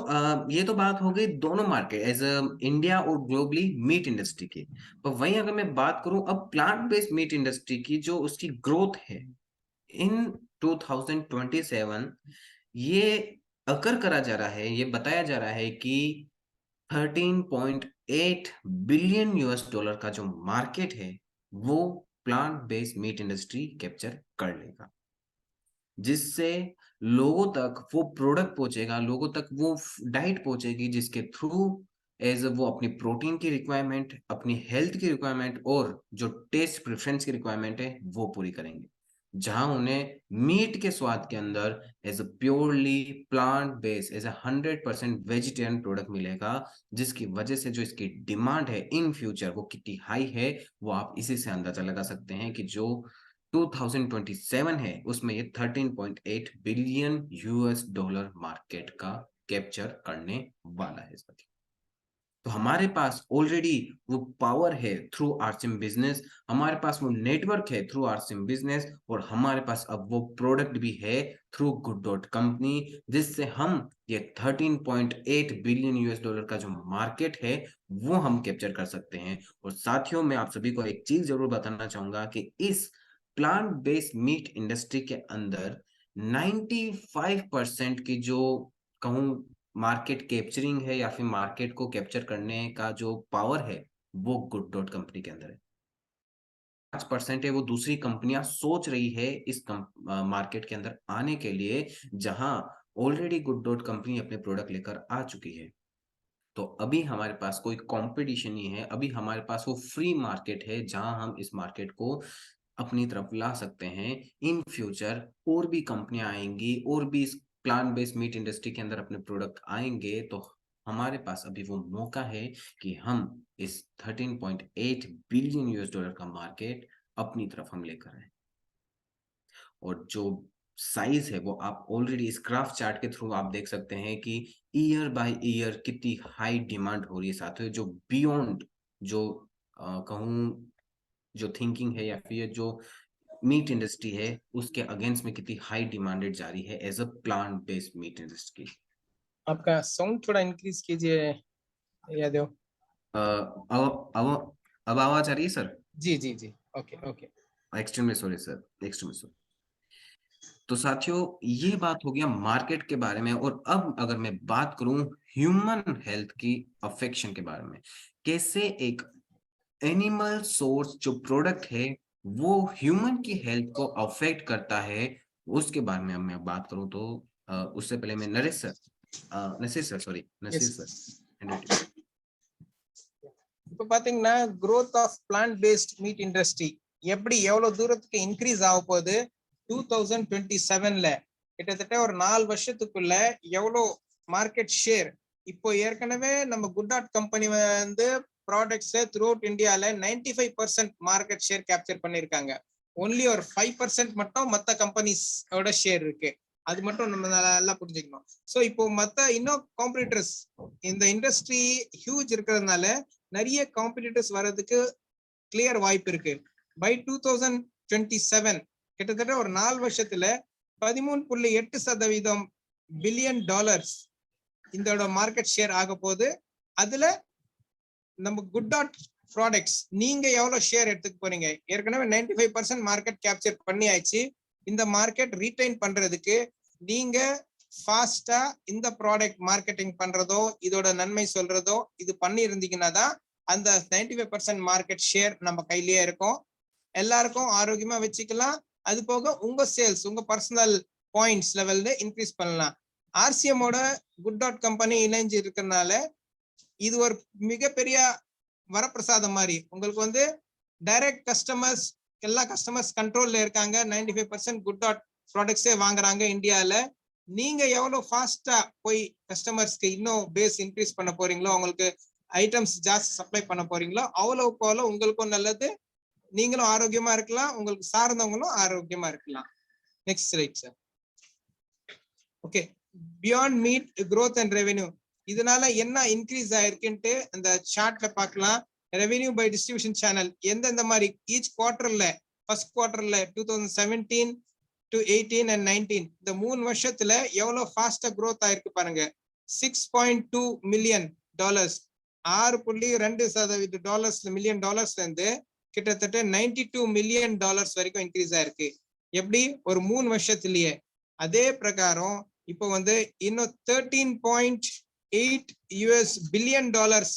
ये तो बात हो गई दोनों मार्केट एज इंडिया और ग्लोबली मीट इंडस्ट्री की। पर वहीं अगर मैं बात करूं अब प्लांट बेस्ड मीट इंडस्ट्री की, जो उसकी ग्रोथ है इन 2027, ये अकर करा जा रहा है, ये बताया जा रहा है कि $8 बिलियन US का जो मार्केट है वो plant based meat industry capture कर लेगा, जिससे लोगों तक वो प्रोडक्ट पहुंचेगा, लोगों तक वो डाइट पहुंचेगी जिसके थ्रू एज वो अपनी प्रोटीन की रिक्वायरमेंट, अपनी हेल्थ की रिक्वायरमेंट और जो टेस्ट प्रेफरेंस की रिक्वायरमेंट है वो पूरी करेंगे, जहां उन्हें मीट के स्वाद के अंदर as a purely plant based as a 100% vegetarian product मिलेगा, जिसकी वजह से जो इसकी डिमांड है इन फ्यूचर वो कितनी हाई है वो आप इसी से अंदाजा लगा सकते हैं कि जो 2027 है उसमें ये 13.8 बिलियन US$ मार्केट का कैप्चर करने वाला है इस वक्त। तो हमारे पास ऑलरेडी वो पावर है थ्रू आरसीएम बिजनेस, हमारे पास वो नेटवर्क है थ्रू आरसीएम बिजनेस, और हमारे पास अब वो प्रोडक्ट भी है थ्रू गुड डॉट कंपनी, जिससे हम ये 13.8 बिलियन US$ का जो मार्केट है वो हम कैप्चर कर सकते हैं। और साथियों, मैं आप सभी को एक चीज जरूर बताना चाहूंगा कि इस प्लांट बेस्ड मीट इंडस्ट्री के अंदर 95% की जो कहूँ मार्केट कैप्चरिंग है या फिर मार्केट को कैप्चर करने का जो पावर है वो गुड डॉट कंपनी के अंदर है। 5% है वो दूसरी कंपनियां सोच रही है इस मार्केट के अंदर आने के लिए, जहां ऑलरेडी गुड डॉट कंपनी अपने प्रोडक्ट लेकर आ चुकी है। तो अभी हमारे पास कोई कंपटीशन नहीं है, अभी हमारे पास वो फ्री मार्केट है जहां हम इस मार्केट को अपनी तरफ ला सकते हैं। इन फ्यूचर और भी कंपनियां आएंगी और भी इस प्लांट बेस्ड मीट इंडस्ट्री के अंदर अपने प्रोडक्ट आएंगे, तो हमारे पास अभी वो मौका है कि हम इस 13.8 बिलियन US$ का मार्केट अपनी तरफ हम लेकर आए। और जो साइज है वो आप ऑलरेडी इस ग्राफ चार्ट के थ्रू आप देख सकते हैं कि ईयर बाय ईयर कितनी हाई डिमांड हो रही है साथियों, जो बियॉन्ड जो कहूँ जो थिंकिंग है या फिर जो मीट इंडस्ट्री है उसके अगेंस्ट में कितनी हाई डिमांडेड जा रही है as a plant based meat industry. आपका साउंड थोड़ा इंक्रीज कीजिए यादव। अब आवाज आ रही है सर? जी जी जी, okay okay. Extremely sorry sir, extremely sorry. तो साथियों, ये बात हो गया मार्केट के बारे में, और अब अगर मैं बात करूं ह्यूमन हेल्थ की अफेक्शन के बारे में, कैसे एक एनिमल सोर्स जो प्रोडक्ट है वो ह्यूमन की हेल्थ को अफेक्ट करता है, उसके बारे में मैं बात करूं तो उससे पहले मैं नसीर सर இப்போ பாத்தீங்கன்னா growth of plant based meat industry எப்படி எவ்வளவு தூரத்துக்கு இன்க்ரீஸ் ஆக போகுது 2027ல, கிட்டத்தட்ட ஒரு 4 வருஷத்துக்குள்ள எவ்வளவு மார்க்கெட் ஷேர். இப்போ ஏற்கனவே நம்ம குட் டாட் கம்பெனி வந்து ப்ராடக்ட்ஸ் த்ரூ அவுட் இந்தியால 95% மார்க்கெட் ஷேர் கேப்சர் பண்ணிருக்காங்க. ஒன்லி ஒரு 5% மட்டும் மத்த கம்பெனிஸோட ஷேர் இருக்கு. அது மட்டும் நம்ம நல்லா புரிஞ்சுக்கணும். சோ இப்போ மத்த இன்னும் காம்படிட்டர்ஸ் இந்த இண்டஸ்ட்ரி ஹியூஜ் இருக்கிறதுனால நிறைய காம்படிட்டர்ஸ் வர்றதுக்கு கிளியர் வாய்ப்பு இருக்கு. பை 2027 கிட்டத்தட்ட ஒரு 4 வருஷத்துல 13.8% பில்லியன் டாலர்ஸ் இதோட மார்க்கெட் ஷேர் ஆக போகுது. அதுல நம்ம குட் டாட் ப்ராடக்ட்ஸ் நீங்க எவ்வளவு ஷேர் எடுத்துக்க போறீங்க? ஏற்கனவே 95% மார்க்கெட் கேப்சர் பண்ணி ஆயிடுச்சு. இந்த மார்க்கெட் ரீடைன் பண்றதுக்கு நீங்க ஃபாஸ்டா இந்த ப்ராடக்ட் மார்க்கெட்டிங் பண்றதோ இதோட நன்மை சொல்றதோ இது பண்ணி இருந்தீங்கன்னா தான் அந்த 95% மார்க்கெட் ஷேர் நம்ம கையிலேயே இருக்கும். எல்லாருக்கும் ஆரோக்கியமா வச்சுக்கலாம். அது போக உங்க சேல்ஸ், உங்க பர்சனல் பாயிண்ட்ஸ் லெவல்ல இன்க்ரீஸ் பண்ணலாம். ஆர்சிஎம்மோட குட் டாட் கம்பெனி இணைஞ்சு இருக்கிறதுனால இது ஒரு மிகப்பெரிய வரப்பிரசாதம் மாதிரி. உங்களுக்கு வந்து டைரக்ட் கஸ்டமர்ஸ், எல்லா கஸ்டமர்ஸ் கண்ட்ரோல்ல இருக்காங்க. 95% குட் டாட் ப்ராடக்ட்ஸே வாங்குறாங்க இந்தியால. நீங்க எவ்வளவு ஃபாஸ்டா போய் கஸ்டமர்ஸ்க்கு இன்னும் பேஸ் இன்க்ரீஸ் பண்ண போறீங்களோ, உங்களுக்கு ஐட்டம்ஸ் ஜாஸ்தி சப்ளை பண்ண போறீங்களோ அவ்வளவுக்கு அவ்வளவு உங்களுக்கும் நல்லது. நீங்களும் ஆரோக்கியமா இருக்கலாம், உங்களுக்கு சார்ந்தவங்களும் ஆரோக்கியமா இருக்கலாம். Next slide sir. Okay, Beyond Meat growth and revenue இதனால என்ன இன்க்ரீஸ் ஆயிருக்குன்ட்டு அந்த சார்ட்ல பார்க்கலாம். ரெவென்யூ பை டிஸ்ட்ரிபியூஷன் சேனல் எந்தெந்த மாதிரி ஈச் குவார்டர்ல, ஃபர்ஸ்ட் குவார்டர்ல 2017 to 18 and 19 இந்த 3 வருஷத்துல எவ்வளவு ஃபாஸ்டா growth ஆயிருக்கு பாருங்க. $6.2 மில்லியன், 6.2% மில்லியன் டாலர்ஸ்ல இருந்து கிட்டத்தட்ட $92 மில்லியன் வரைக்கும் இன்க்ரீஸ் ஆயிருக்கு. எப்படி? ஒரு 3 வருஷத்துலயே. அதே பிரகாரம் இப்போ வந்து இன்னும் $13.8 பில்லியன்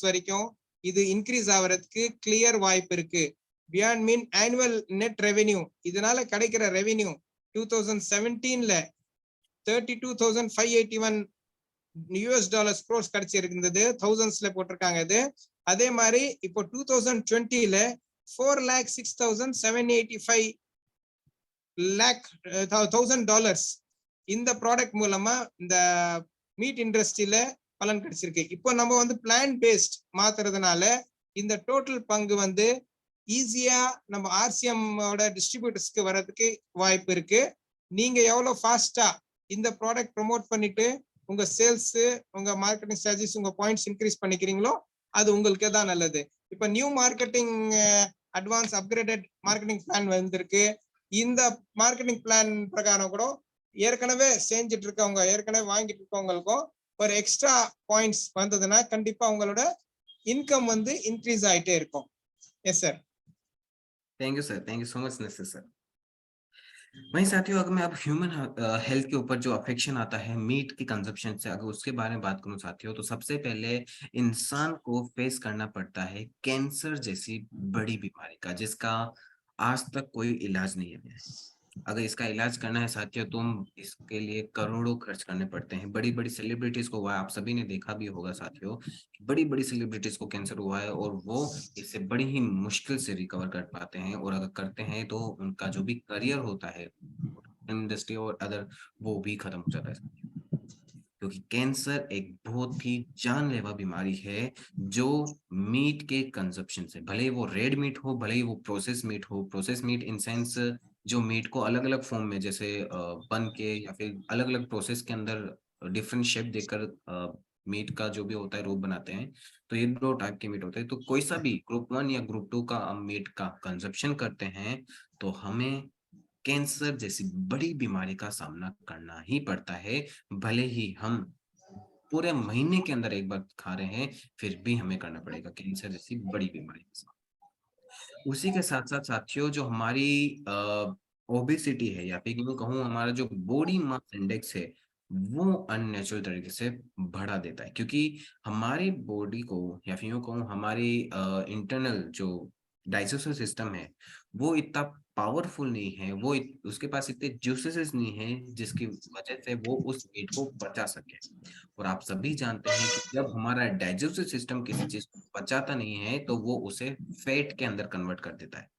வரைக்கும் இது இன்க்ரீஸ் ஆவறதுக்கு கிளியர் வாய்ப்பு இருக்கு. பியாண்ட் மீன் ஆனுவல் நெட் ரெவென்யூ, இதனால கிடைக்கிற ரெவென்யூ 2017ல $32,581 crores கிடைச்சிருந்தது. thousandsல போட்டிருக்காங்க இது. அதே மாதிரி இப்போ 2020ல $4,06,785 இந்த ப்ராடக்ட் மூலமா இந்த மீட் இண்டஸ்ட்ரியில பலன் கிடைச்சிருக்கு. இப்போ நம்ம வந்து பிளான் பேஸ்ட் மாத்துறதுனால இந்த டோட்டல் பங்கு வந்து ஈஸியா நம்ம RCM ஓட டிஸ்ட்ரிபியூட்டர்ஸ்க்கு வர்றதுக்கு வாய்ப்பு இருக்கு. நீங்க எவ்வளவு ஃபாஸ்டா இந்த ப்ராடக்ட் ப்ரோமோட் பண்ணிட்டு உங்க சேல்ஸ், உங்க மார்க்கெட்டிங் ஸ்ட்ராட்டஜிஸ், உங்க பாயிண்ட்ஸ் இன்க்ரீஸ் பண்ணிக்கிறீங்களோ அது உங்களுக்கு தான் நல்லது. இப்ப new marketing advance upgraded marketing plan வந்திருக்கு. இந்த மார்க்கெட்டிங் பிளான் பிரகாரம் கூட ஏற்கனவே செஞ்சுட்டு இருக்கவங்க, ஏற்கனவே வாங்கிட்டு இருக்கவங்களுக்கும் ஒரு எக்ஸ்ட்ரா பாயிண்ட்ஸ் வந்ததுன்னா கண்டிப்பா உங்களோட இன்கம் வந்து இன்க்ரீஸ் ஆயிட்டே இருக்கும். Yes sir. Thank you sir, thank you so much Naseer sir. वहीं साथियों, अगर मैं अब ह्यूमन हेल्थ के ऊपर जो अफेक्शन आता है मीट की कंजप्शन से, अगर उसके बारे में बात करूं साथियों, तो सबसे पहले इंसान को फेस करना पड़ता है कैंसर जैसी बड़ी बीमारी का, जिसका आज तक कोई इलाज नहीं है। अगर इसका इलाज करना है साथियों, तुम इसके लिए करोड़ों खर्च करने पड़ते हैं। बड़ी बड़ी सेलिब्रिटीज को हुआ है, आप सभी ने देखा भी होगा साथियों, बड़ी बड़ी सेलिब्रिटीज को कैंसर हुआ है और वो इससे बड़ी ही मुश्किल से रिकवर कर पाते हैं, और अगर करते हैं तो उनका जो भी करियर होता है इंडस्ट्री और अदर, वो भी खत्म हो जाता है। क्योंकि कैंसर एक बहुत ही जानलेवा बीमारी है जो मीट के कंजप्शन से, भले ही वो रेड मीट हो, भले ही वो प्रोसेस मीट हो, प्रोसेस मीट इन सेंस जो मीट को अलग अलग फॉर्म में जैसे बन के या फिर अलग अलग प्रोसेस के अंदर डिफरेंट शेप देकर मीट का जो भी होता है रूप बनाते हैं, तो ये दो टाइप के मीट होते हैं। तो कोई सा भी ग्रुप 1 या ग्रुप 2 का हम मीट का कंजप्शन करते हैं तो हमें कैंसर जैसी बड़ी बीमारी का सामना करना ही पड़ता है। भले ही हम पूरे महीने के अंदर एक बार खा रहे हैं, फिर भी हमें करना पड़ेगा कैंसर जैसी बड़ी बीमारी के साथ। उसी के साथ साथ साथियों, जो हमारी ओबेसिटी है या फिर यूं कहूँ हमारा जो बॉडी मास इंडेक्स है, वो अननेचुरल तरीके से बढ़ा देता है। क्योंकि हमारी बॉडी को या फिर यूं कहूँ हमारी इंटरनल जो डाइजेस्टिव सिस्टम है वो इतना पावरफुल नहीं है, वो उसके पास इतने जूसेस नहीं है जिसकी वजह से वो उस मीट को पचा सके। और आप सभी जानते हैं कि जब हमारा डाइजेस्टिव सिस्टम किसी चीज को पचाता नहीं है तो वो उसे फैट के अंदर कन्वर्ट कर देता है,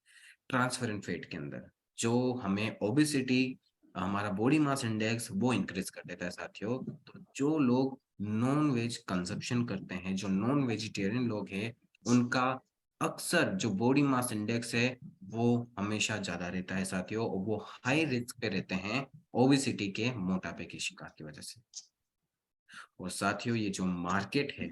ट्रांसफरेंट फैट के अंदर, जो हमें ओबेसिटी, हमारा बॉडी मास इंडेक्स वो इंक्रीज कर देता है साथियों। तो जो लोग नॉन वेज कंजप्शन करते हैं, जो नॉन वेजिटेरियन लोग हैं, उनका अक्सर जो बॉडी मास इंडेक्स है वो हमेशा ज्यादा रहता है साथियों, और वो हाई रिस्क पे रहते हैं ओबेसिटी के, मोटापे की शिकार की वजह से। और साथियों, ये जो मार्केट है,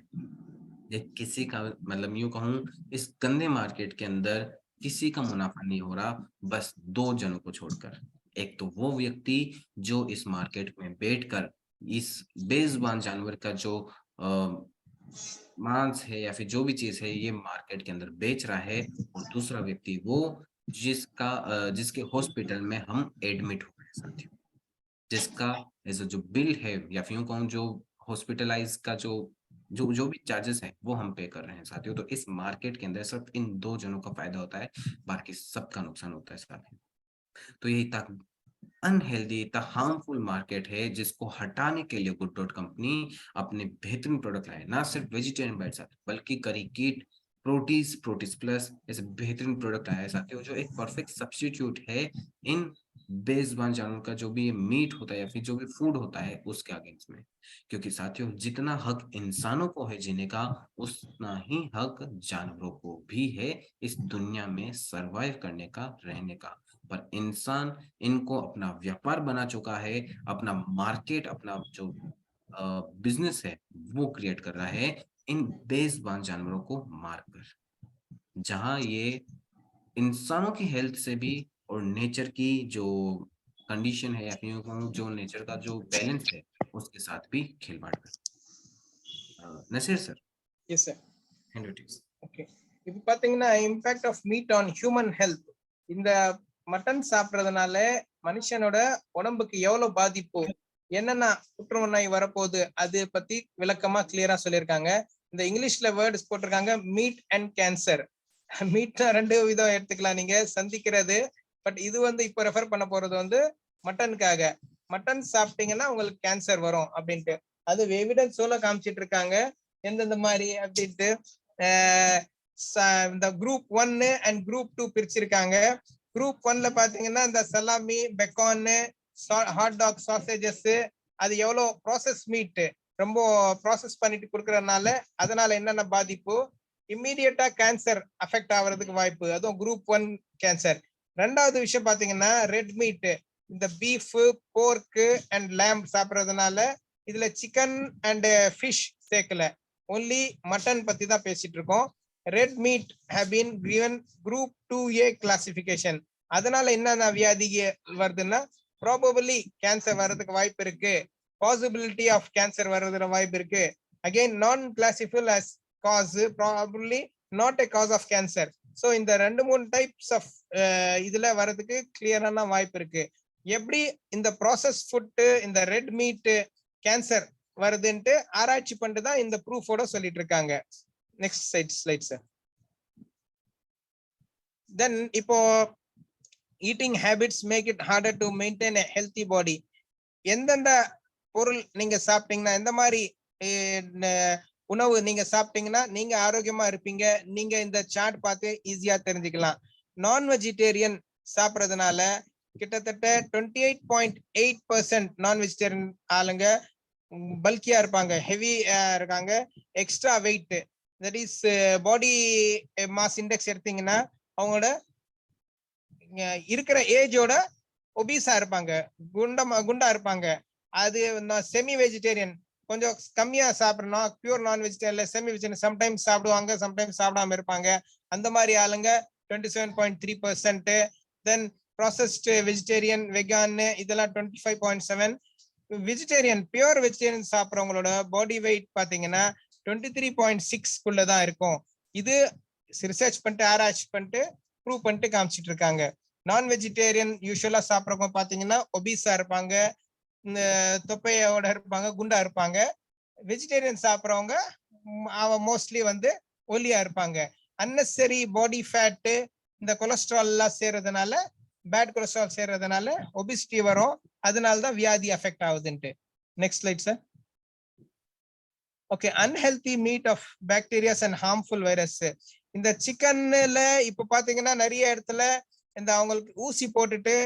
ये किसी का मतलब यूं कहूं इस गंदे मार्केट के अंदर किसी का मुनाफा नहीं हो रहा, बस दो जनों को छोड़कर। एक तो वो व्यक्ति जो इस मार्केट में बैठकर इस बेजुबान जानवर का जो मांस है या फिर जो भी चीज है ये मार्केट के अंदर बेच रहा है, और दूसरा व्यक्ति वो जिसके हॉस्पिटल में हम एडमिट हो गए साथियों, जिसका ऐसा जो बिल है या फिर यूं कहूं जो हॉस्पिटलाइज का जो भी चार्जेस है वो हम पे कर रहे हैं साथियों। तो इस मार्केट के अंदर सिर्फ इन दो जनों का फायदा होता है, बाकी सबका नुकसान होता है साथियों। तो ये इतना अनहेल्दी, इतना हार्मफुल मार्केट है जिसको हटाने के लिए गुड डॉट कंपनी अपने बेहतरीन प्रोडक्ट लाए, ना सिर्फ वेजिटेरियन बाइट्स बल्कि करी कीट, प्रोटीज प्लस ऐसे बेहतरीन प्रोडक्ट आया है साथियों, जो एक परफेक्ट सब्स्टिट्यूट है इन बेजुबान जानवर का जो भी मीट होता है या फिर जो भी फूड होता है उसके अगेंस्ट में। क्योंकि साथियों, जितना हक इंसानों को है जीने का, उतना ही हक जानवरों को भी है इस दुनिया में सरवाइव करने का, रहने का। पर इंसान इनको अपना व्यापार बना चुका है, अपना मार्केट, अपना जो बिजनेस है वो क्रिएट कर रहा है इन बेजुबान जानवरों को मारकर, जहां ये इंसानों की हेल्थ से भी और नेचर की जो कंडीशन है या फिर जो नेचर का जो बैलेंस है उसके साथ भी खिलवाड़ कर। Naseer sir. Yes sir. Okay. இப்போ பாத்தீங்கன்னா impact of meat on human health, இந்த மட்டன் சாப்பிட்றதுனால மனுஷனோட உடம்புக்கு எவ்வளவு பாதிப்பு, என்னென்ன புற்றுநோய் வரப்போகுது அது பத்தி விளக்கமா கிளியரா சொல்லியிருக்காங்க. இந்த இங்கிலீஷ்ல வேர்ட்ஸ் போட்டிருக்காங்க மீட் அண்ட் கேன்சர். மீட்னா ரெண்டு விதம் எடுத்துக்கலாம் நீங்க, சந்திக்கிறது. பட் இது வந்து இப்போ ரெஃபர் பண்ண போறது வந்து மட்டனுக்காக. மட்டன் சாப்பிட்டீங்கன்னா உங்களுக்கு கேன்சர் வரும் அப்படின்ட்டு அது எவிடன்ஸோட காமிச்சிட்டு இருக்காங்க எந்தெந்த மாதிரி அப்படின்ட்டு. இந்த குரூப் 1 அண்ட் குரூப் 2 பிரிச்சிருக்காங்க. குரூப் 1ல பாத்தீங்கன்னா இந்த சலாமி, பெக்கான், ஹாட் டாக், சாசேஜஸ், அது எவ்வளவு ப்ராசஸ் மீட் ரொம்ப ப்ராசஸ் பண்ணிட்டு கொடுக்கறதுனால அதனால என்னென்ன பாதிப்பு, இம்மீடியட்டா கேன்சர் அஃபெக்ட் ஆகுறதுக்கு வாய்ப்பு, அதுவும் குரூப் 1 கேன்சர். ரெண்டாவது விஷயம் பாத்தீங்கன்னா ரெட் மீட், இந்த பீஃப், போர்க் அண்ட் லேம்ப் சாப்பிடுறதுனால இதுல சிக்கன் அண்ட் ஃபிஷ் சேர்க்கல, ஒன்லி மட்டன் பத்தி தான் பேசிட்டு இருக்கோம். Red meat have been given group 2A classification. அதனால என்னென்ன வியாதி வருதுன்னா ப்ராபபிளி கேன்சர் வர்றதுக்கு வாய்ப்பு இருக்கு, பாசிபிலிட்டி ஆஃப் கேன்சர் வர்றதுக்கு வாய்ப்பு இருக்கு. அகைன் நான் கிளாசிஃபைல் as cause, probably not a cause of cancer. So இந்த 2-3 டைப்ஸ் ஆஃப் இதுல வர்றதுக்கு கிளியரான வாய்ப்பு இருக்கு. எப்படி இந்த ப்ராசஸ் ஃபுட், இந்த ரெட் மீட் கேன்சர் வருதுன்ட்டு ஆராய்ச்சி பண்ணிட்டு தான் இந்த ப்ரூஃபோட சொல்லிட்டு இருக்காங்க. Next slide sir. தென் இப்போ eating habits make it harder to maintain a healthy body. எந்தெந்த பொருள் நீங்க சாப்பிட்டீங்கன்னா, எந்த மாதிரி உணவு நீங்க சாப்பிட்டீங்கன்னா நீங்க ஆரோக்கியமா இருப்பீங்க, நீங்க இந்த சார்ட் பார்த்து ஈஸியா தெரிஞ்சுக்கலாம். நான் வெஜிடேரியன் சாப்பிட்றதுனால கிட்டத்தட்ட 28.8% நான் வெஜிடேரியன் ஆளுங்க பல்கியா இருப்பாங்க, ஹெவியா இருக்காங்க, extra weight, that is body mass index எடுத்தீங்கன்னா அவங்களோட இருக்கிற ஏஜோட ஒபீஸா இருப்பாங்க, குண்டா இருப்பாங்க. அது செமி வெஜிடேரியன் கொஞ்சம் கம்மியா சாப்பிடணும். பியூர் நான் வெஜிடேரியன்ல செமி வெஜிடேரியன் சம்டைம்ஸ் சாப்பிடுவாங்க, சம்டைம்ஸ் சாப்பிடாம இருப்பாங்க. அந்த மாதிரி ஆளுங்க 27.3%. தென் ப்ராசஸ்டு வெஜிடேரியன், வெகான் இதெல்லாம் 25.7. வெஜிடேரியன், பியூர் வெஜிடேரியன் சாப்பிட்றவங்களோட பாடி வெயிட் பாத்தீங்கன்னா 23.6 இருக்கும். இது ரிசர்ச் பண்ணிட்டு ஆராய்ச்சி பண்ணிட்டு ப்ரூவ் பண்ணிட்டு காமிச்சிட்டு இருக்காங்க. நான் வெஜிடேரியன் யூஸ்வலா சாப்பிட்றவங்க பாத்தீங்கன்னா ஒபீஸா இருப்பாங்க, தொப்பையோட இருப்பாங்க, குண்டா இருப்பாங்க. வெஜிடேரியன் சாப்பிட்றவங்க மோஸ்ட்லி வந்து ஒல்லியா இருப்பாங்க. அன்னெசரி பாடி ஃபேட், இந்த கொலஸ்ட்ரால் எல்லாம் சேர்றதுனால, பேட் கொலஸ்ட்ரால் சேர்றதுனால ஒபிசிட்டி வரும். அதனாலதான் வியாதி அஃபெக்ட் ஆகுதுன்ட்டு. Next slide sir. Okay, unhealthy meat of bacterias and harmful virus. இந்த சிக்கன்ல இப்ப பாத்தீங்கன்னா நிறைய இடத்துல இந்த அவங்களுக்கு ஊசி போட்டுட்டு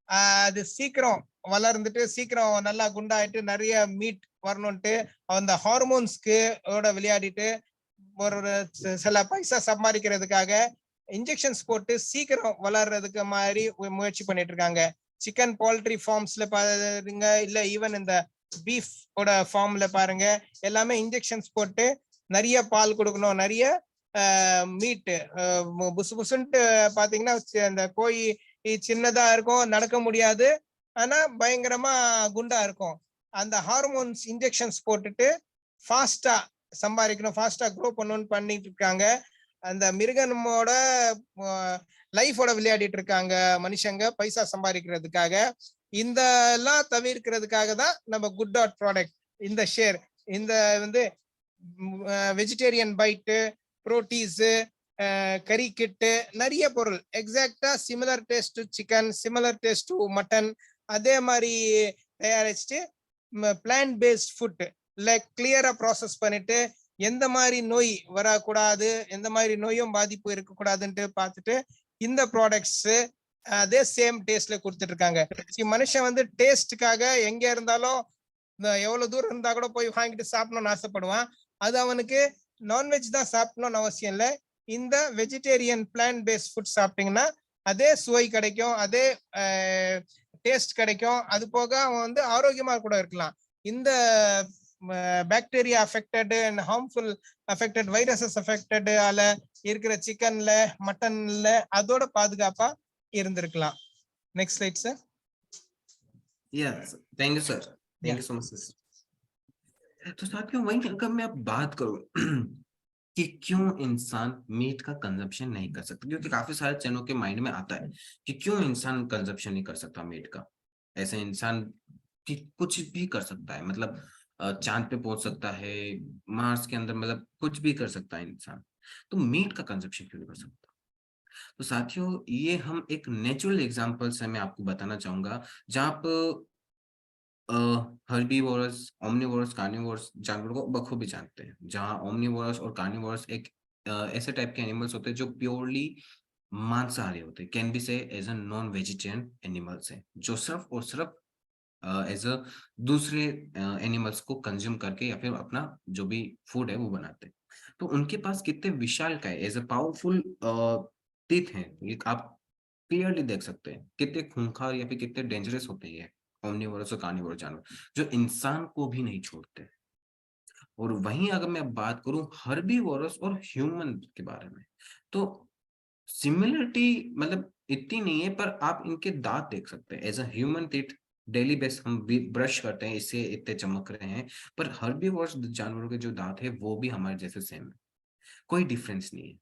அது சீக்கிரம் வளர்ந்துட்டு சீக்கிரம் நல்லா குண்டாயிட்டு நிறைய மீட் வரணும்ட்டு அந்த ஹார்மோன்ஸ்க்கு விளையாடிட்டு ஒரு சில பைசா சம்பாதிக்கிறதுக்காக இன்ஜெக்ஷன்ஸ் போட்டு சீக்கிரம் வளர்றதுக்கு மாதிரி முயற்சி பண்ணிட்டு இருக்காங்க. சிக்கன் போல்ட்ரி ஃபார்ம்ஸ்ல பாருங்க, இல்ல ஈவன் இந்த பீஃப் ஓட ஃபார்ம்ல பாருங்க, எல்லாமே இன்ஜெக்ஷன்ஸ் போட்டு நிறைய பால் கொடுக்கணும், நிறைய மீட் புசு புசுன்ட்டு பாத்தீங்கன்னா அந்த கோழி சின்னதா இருக்கும், நடக்க முடியாது, ஆனா பயங்கரமா குண்டா இருக்கும். அந்த ஹார்மோன்ஸ் இன்ஜெக்ஷன்ஸ் போட்டுட்டு ஃபாஸ்டா சம்பாதிக்கணும், ஃபாஸ்டா க்ரோ பண்ணணும்னு பண்ணிட்டு இருக்காங்க. அந்த மிருகனோட லைஃபோட விளையாடிட்டு இருக்காங்க மனுஷங்க பைசா சம்பாதிக்கிறதுக்காக. இந்த எல்லாம் தவிர்க்கிறதுக்காக தான் நம்ம குட் டாட் ப்ராடக்ட் இந்த ஷேர், இந்த வந்து வெஜிடேரியன் பைட்டு, புரோட்டீஸ், கறி கிட்டு, நிறைய பொருள் எக்ஸாக்டா similar taste to chicken, similar taste to mutton, அதே மாதிரி தயாரிச்சுட்டு பிளான்ட் பேஸ்ட் ஃபுட் லைக் கிளியரா ப்ராசஸ் பண்ணிட்டு எந்த மாதிரி நோய் வரக்கூடாது, எந்த மாதிரி நோயும் பாதிப்பு இருக்கக்கூடாதுன்ட்டு பார்த்துட்டு இந்த ப்ராடக்ட்ஸ் அதே சேம் டேஸ்ட்ல கொடுத்துட்டு இருக்காங்க. மனுஷன் வந்து டேஸ்டுக்காக எங்க இருந்தாலும் எவ்வளவு தூரம் இருந்தா கூட போய் வாங்கிட்டு சாப்பிடணும்னு ஆசைப்படுவான். அது அவனுக்கு நான்வெஜ் தான் சாப்பிடணும்னு அவசியம் இல்லை. இந்த வெஜிடேரியன் பிளான்ட் பேஸ்ட் ஃபுட் சாப்பிட்டீங்கன்னா அதே சுவை கிடைக்கும், அதே டேஸ்ட் கிடைக்கும். அது போக அவன் வந்து ஆரோக்கியமா கூட இருக்கலாம். இந்த bacteria affected and harmful affected, viruses affected ஆல இருக்கிற சிக்கன்ல, மட்டன்ல அதோட பாதுகாப்பா இருந்திருக்கலாம். Next slide sir. Yes, thank you sir. Thank you so much sir. तो साथियों वहीं अगर मैं अब बात करूं कि क्यों इंसान मीट का कंजम्पशन नहीं कर सकता, क्योंकि काफी सारे जनों के माइंड में आता है कि क्यों इंसान कंजम्पशन नहीं कर सकता मीट का। ऐसे इंसान कि कुछ भी कर सकता है, मतलब चांद पे पहुंच सकता है, मार्स के अंदर मतलब कुछ भी कर सकता है इंसान, तो मीट का कंजप्शन क्यों नहीं कर सकता? तो साथियों ये हम एक नेचुरल एग्जांपल से मैं आपको बताना चाहूंगा, जहाँ पर हर्बीवोरस, ओमनीवोरस, कार्निवोरस जानवरों को बखूबी जानते हैं। जहाँ ओमनीवोरस और कार्निवोरस एक ऐसे टाइप के एनिमल्स होते हैं जो प्योरली मांसाहारी होते हैं, can be say as a non vegetarian animals हैं, जो सिर्फ और सिर्फ एज अ दूसरे एनिमल्स को कंज्यूम करके या फिर अपना जो भी फूड है वो बनाते हैं। तो उनके पास कितने विशाल का है, एज अ पावरफुल टीथ हैं, ये आप क्लियरली देख सकते हैं कितने खूंखार या फिर कितने डेंजरस होते हैं ओमनीवोरस और कार्निवोरस जानवर, जो इंसान को भी नहीं छोड़ते। और वहीं अगर मैं बात करूं हर्बीवोरस और ह्यूमन के बारे में, तो सिमिलरिटी मतलब इतनी नहीं है, पर आप इनके दांत देख सकते हैं। As a human teeth daily base हम भी ब्रश करते हैं, इससे इतने चमक रहे हैं, पर हर्बीवोरस जानवरों के जो दांत है वो भी हमारे जैसे सेम है, कोई डिफरेंस नहीं है।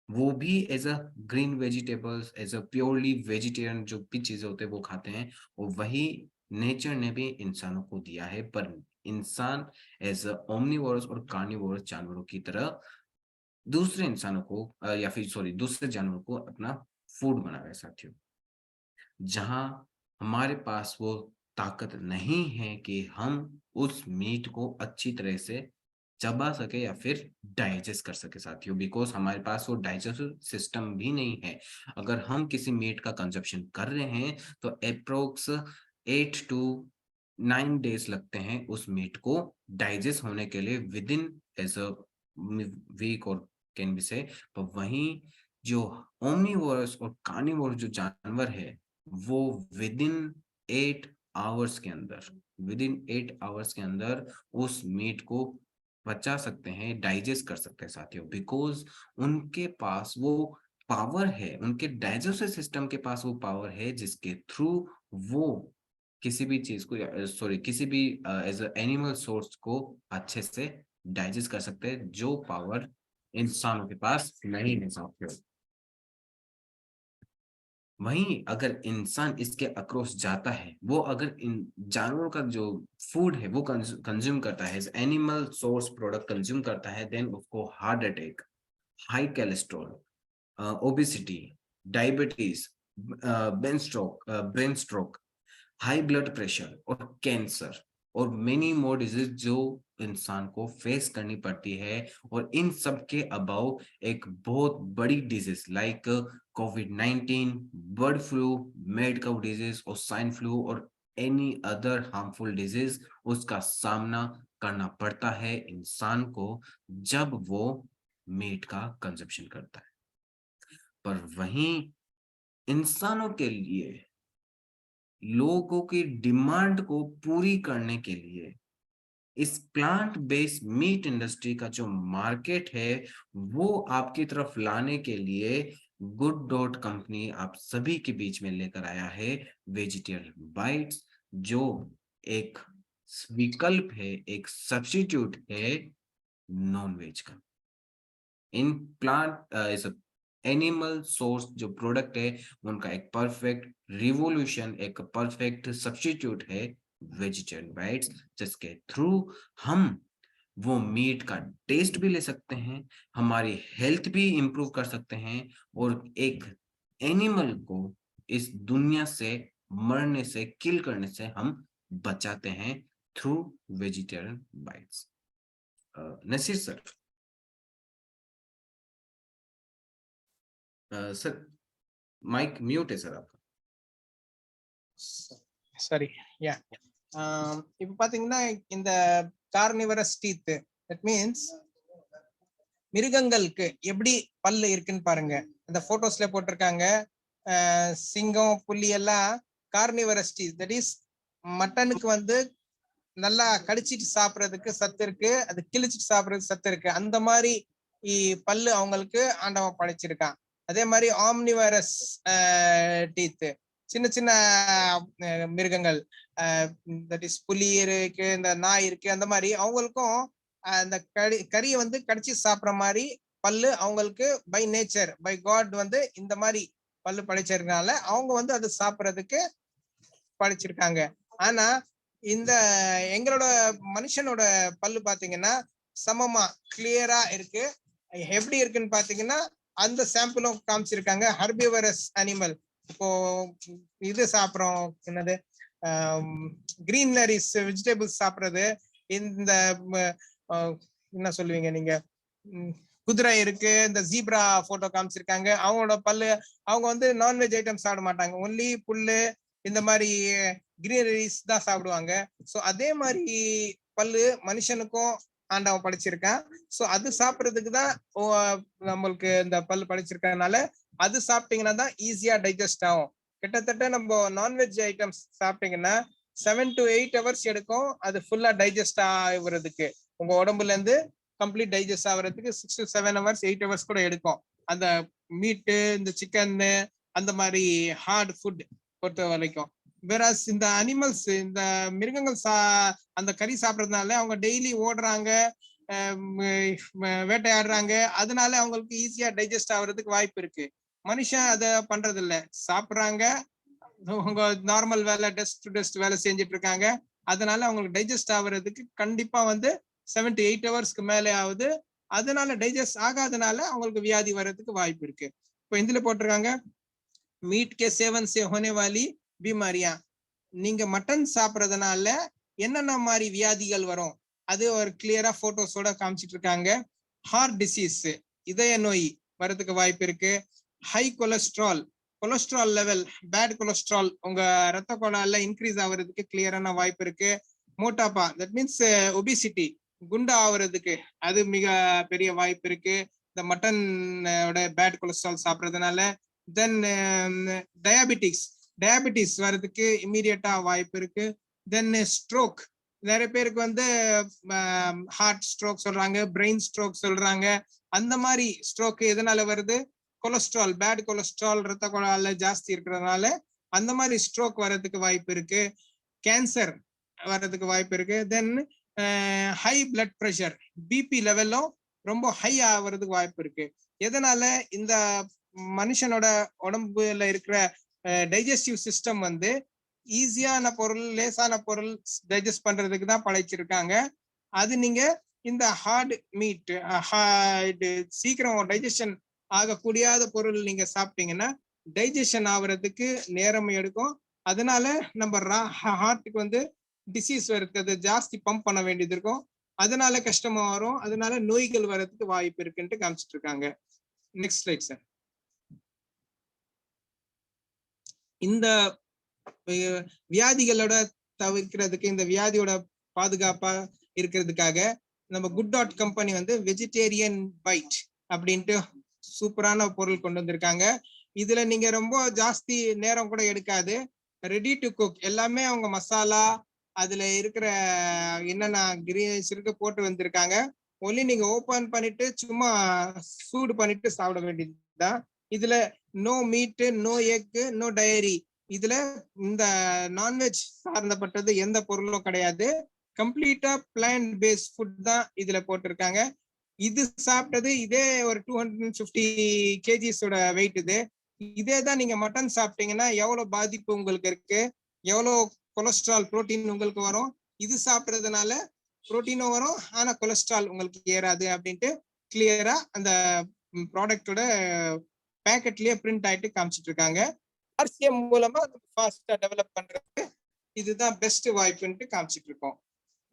वो भी as a green vegetables, as a purely vegetarian जो भी चीजें होते हैं वो खाते हैं, और वही नेचर ने भी इंसानों को दिया है। पर इंसान एज अ ओमनीवोरस और कार्निवोरस जानवरों की तरह दूसरे इंसानों को या फिर सॉरी दूसरे जानवरों को अपना फूड बना रहे हैं साथियों। जहां हमारे पास वो ताकत नहीं है कि हम उस मीट को अच्छी तरह से चबा सके या फिर डाइजेस्ट कर सके साथियों, बिकॉज हमारे पास वो डाइजेस्टिव सिस्टम भी नहीं है। अगर हम किसी मीट का कंजप्शन कर रहे हैं तो अप्रोक्स 8 to 9 डेज लगते हैं उस मीट को डाइजेस्ट होने के लिए, with in as a week और कैन बी से। तो वहीं जो ओमनीवोरस और कार्निवोरस जो जानवर है वो विद इन 8 आवर्स के अंदर, उस मीट को पचा सकते हैं, डाइजेस्ट कर सकते हैं साथियों, बिकॉज उनके पास वो पावर है, उनके डाइजेस्टिव सिस्टम के पास वो पावर है जिसके थ्रू वो किसी भी चीज को सॉरी किसी भी एज अ एनिमल सोर्स को अच्छे से डाइजेस्ट कर सकते हैं, जो पावर इंसानों के पास नहीं है साथियों। वहीं अगर इंसान इसके अक्रॉस जाता है, वो अगर इन जानवरों का जो फूड है वो कंज्यूम करता है, एनिमल सोर्स प्रोडक्ट कंज्यूम करता है, देन उसको heart attack, high cholesterol, obesity, diabetes, brain stroke, high blood pressure और कैंसर और मेनी मोर डिजीज जो इंसान को फेस करनी पड़ती है। और इन सब के अबाउ एक बहुत बड़ी डिजीज लाइक कोविड-19, bird flu, mad cow disease और स्वाइन फ्लू और एनी अदर हार्मफुल डिजीज, उसका सामना करना पड़ता है इंसान को जब वो मीट का कंजप्शन करता है। पर वहीं इंसानों के लिए लोगों की डिमांड को पूरी करने के लिए इस प्लांट बेस्ड मीट इंडस्ट्री का जो मार्केट है वो आपकी तरफ लाने के लिए गुड डॉट कंपनी आप सभी के बीच में लेकर आया है वेजिटेरियन बाइट्स, जो एक विकल्प है, एक सब्स्टिट्यूट है नॉन वेज का। इन प्लांट एनिमल सोर्स जो प्रोडक्ट है उनका एक परफेक्ट रिवोल्यूशन, एक परफेक्ट सब्स्टिट्यूट है वेजिटेरियन बाइट्स, जिसके थ्रू हम वो मीट का टेस्ट भी ले सकते हैं, हमारी हेल्थ भी इंप्रूव कर सकते हैं और एक एनिमल को इस दुनिया से मरने से, किल करने से हम बचाते हैं through vegetarian bites. Naseer sir, sir mic mute है सर आपका। சரி யா இப்போ பாத்தீங்கன்னா இந்த கார்னிவரஸ் டீத், தட் மீன்ஸ் மிருகங்களுக்கு எப்படி பல்லு இருக்குன்னு பாருங்க. அந்த போட்டோஸ்ல போட்டிருக்காங்க சிங்கம், புலி எல்லாம் கார்னிவரஸ் டீத், தட் இஸ் மட்டனுக்கு வந்து நல்லா கடிச்சிட்டு சாப்பிடுறதுக்கு சத்து இருக்கு, அது கிழிச்சிட்டு சாப்பிடுறதுக்கு சத்து இருக்கு. அந்த மாதிரி பல்லு அவங்களுக்கு ஆண்டவன் படைச்சிருக்கான். அதே மாதிரி ஆம்னிவரஸ் டீத், சின்ன சின்ன மிருகங்கள், தட் இஸ் புலி இருக்கு, இந்த நாய் இருக்கு, அந்த மாதிரி அவங்களுக்கும் அந்த கறியை வந்து கடிச்சு சாப்பிட்ற மாதிரி பல்லு அவங்களுக்கு பை நேச்சர், பை காட் வந்து இந்த மாதிரி பல்லு படைச்சிருக்கனால அவங்க வந்து அது சாப்பிட்றதுக்கு படைச்சிருக்காங்க. ஆனா இந்த எங்களோட மனுஷனோட பல்லு பாத்தீங்கன்னா சமமா கிளியரா இருக்கு. எப்படி இருக்குன்னு பாத்தீங்கன்னா அந்த சாம்பிளும் காமிச்சிருக்காங்க. ஹர்பிவரஸ் அனிமல், இப்போ இது சாப்பிடுறோம், என்னது கிரீனரிஸ் வெஜிடபிள்ஸ் சாப்பிடுறது. இந்த என்ன சொல்லுவீங்க நீங்க, குதிரை இருக்கு, இந்த ஜீப்ரா போட்டோ காமிச்சிருக்காங்க. அவங்களோட பல்லு, அவங்க வந்து நான்வெஜ் ஐட்டம் சாப்பிட மாட்டாங்க, ஒன்லி புல்லு இந்த மாதிரி கிரீனரிஸ் தான் சாப்பிடுவாங்க. ஸோ அதே மாதிரி பல்லு மனுஷனுக்கும் ஆண்டவன் படைச்சிருக்கான். ஸோ அது சாப்பிட்றதுக்கு தான் நம்மளுக்கு இந்த பல்லு படைச்சிருக்கனால அது சாப்பிட்டீங்கன்னா தான் ஈஸியா டைஜஸ்ட் ஆகும். கிட்டத்தட்ட நம்ம நான்வெஜ் ஐட்டம்ஸ் சாப்பிட்டீங்கன்னா 7 to 8 hours எடுக்கும் அது ஃபுல்லா டைஜஸ்ட் ஆகுறதுக்கு. உங்க உடம்புல இருந்து கம்ப்ளீட் டைஜஸ்ட் ஆகுறதுக்கு 6 to 7 hours 8 hours கூட எடுக்கும். அந்த மீட்டு, இந்த சிக்கன், அந்த மாதிரி ஹார்ட் ஃபுட் பொறுத்த வரைக்கும். வேறாஸ் இந்த அனிமல்ஸ், இந்த மிருகங்கள் அந்த கறி சாப்பிடறதுனால அவங்க டெய்லி ஓடுறாங்க, வேட்டையாடுறாங்க, அதனால அவங்களுக்கு ஈஸியா டைஜஸ்ட் ஆகுறதுக்கு வாய்ப்பு இருக்கு. மனுஷன் அதை பண்றது இல்ல, சாப்பிடுறாங்க, உங்க நார்மல் வேலை, டெஸ்ட் டு டெஸ்ட் வேலை செஞ்சுட்டு இருக்காங்க. அதனால அவங்களுக்கு டைஜஸ்ட் ஆகுறதுக்கு கண்டிப்பா வந்து 7 to 8 hours மேலே ஆகுது. அதனால டைஜஸ்ட் ஆகாதனால அவங்களுக்கு வியாதி வர்றதுக்கு வாய்ப்பு இருக்கு. இப்போ இதுல போட்டிருக்காங்க मीट के सेवन से होने वाली बीमारियां. நீங்க மட்டன் சாப்பிடறதுனால என்னென்ன மாதிரி வியாதிகள் வரும் அது ஒரு கிளியரா போட்டோஸோட காமிச்சிட்டு இருக்காங்க. ஹார்ட் டிசீஸ், இதய நோய் வரதுக்கு வாய்ப்பு இருக்கு. High cholesterol, cholesterol level, bad cholesterol உங்க ரத்த குழாயில இன்க்ரீஸ் ஆகுறதுக்கு கிளியரான வாய்ப்பு இருக்கு. மோட்டாப்பா, தட் மீன்ஸ் ஒபிசிட்டி, குண்டா ஆகுறதுக்கு அது மிக பெரிய வாய்ப்பு இருக்கு இந்த மட்டன் பேட் கொலஸ்ட்ரால் சாப்பிடறதுனால. தென் டயபிட்டிஸ் வர்றதுக்கு இம்மீடியட்டா வாய்ப்பு இருக்கு. தென் ஸ்ட்ரோக், நிறைய பேருக்கு வந்து ஹார்ட் ஸ்ட்ரோக் சொல்றாங்க, பிரெயின் ஸ்ட்ரோக் சொல்றாங்க. அந்த மாதிரி ஸ்ட்ரோக் எதனால வருது? கொலஸ்ட்ரால், பேட் கொலஸ்ட்ரால் ரத்த குழாயில ஜாஸ்தி இருக்கிறதுனால அந்த மாதிரி ஸ்ட்ரோக் வர்றதுக்கு வாய்ப்பு இருக்கு. கேன்சர் வர்றதுக்கு வாய்ப்பு இருக்கு. Then high blood pressure, BP லெவலும் ரொம்ப ஹை ஆகிறதுக்கு வாய்ப்பு இருக்கு. எதனால? இந்த மனுஷனோட உடம்புல இருக்கிற டைஜஸ்டிவ் சிஸ்டம் வந்து ஈஸியான பொருள், லேசான பொருள் டைஜஸ்ட் பண்றதுக்கு தான் படைச்சிருக்காங்க. அது நீங்க இந்த ஹார்ட் மீட், சீக்கிரம் டைஜஷன் ஆகக்கூடியாத பொருள் நீங்க சாப்பிட்டீங்கன்னா டைஜஷன் ஆகுறதுக்கு நேரம் எடுக்கும். அதனால நம்ம ஹார்ட்டுக்கு வந்து டிசீஸ் வருது, ஜாஸ்தி பம்ப் பண்ண வேண்டியது இருக்கும், அதனால கஷ்டமா வரும், அதனால நோய்கள் வர்றதுக்கு வாய்ப்பு இருக்குன்ட்டு காமிச்சிட்டு இருக்காங்க. Next slide sir. இந்த வியாதிகளோட தவிர்க்கிறதுக்கு, இந்த வியாதியோட பாதுகாப்பா இருக்கிறதுக்காக நம்ம குட் டாட் கம்பெனி வந்து வெஜிடேரியன் பைட் அப்படின்ட்டு சூப்பரான பொருள் கொண்டு வந்திருக்காங்க. இதுல நீங்க ரொம்ப ஜாஸ்தி நேரம் கூட எடுக்காது, ரெடி டு குக், எல்லாமே அவங்க மசாலா அதுல இருக்கிற என்னென்ன கிரீன்ஸ் இருக்கு போட்டு வந்திருக்காங்க. ஒன்லி நீங்க ஓபன் பண்ணிட்டு சும்மா சூடு பண்ணிட்டு சாப்பிட வேண்டியதுதான். இதுல no meat, no egg, no dairy, இதுல இந்த நான்வெஜ் சார்ந்தப்பட்டது எந்த பொருளும் கிடையாது. கம்ப்ளீட்டா பிளான்ட் பேஸ்ட் ஃபுட் தான் இதுல போட்டிருக்காங்க. இது சாப்பிட்டது இதே ஒரு 250 kgs வெயிட். இதே தான் நீங்க மட்டன் சாப்பிட்டீங்கன்னா எவ்வளவு பாதிப்பு உங்களுக்கு இருக்கு, எவ்வளவு கொலஸ்ட்ரால் புரோட்டீன் உங்களுக்கு வரும். இது சாப்பிட்றதுனால புரோட்டீனும் வரும், ஆனா கொலஸ்ட்ரால் உங்களுக்கு ஏறாது அப்படின்ட்டு கிளியரா அந்த ப்ராடக்டோட பேக்கெட்லயே பிரிண்ட் ஆயிட்டு காமிச்சிட்டு இருக்காங்க. ஆர்சிஎம் மூலமா ஃபாஸ்டா டெவலப் பண்றதுக்கு இதுதான் பெஸ்ட் வாய்ப்புன்ட்டு காமிச்சிட்டு இருக்கோம்.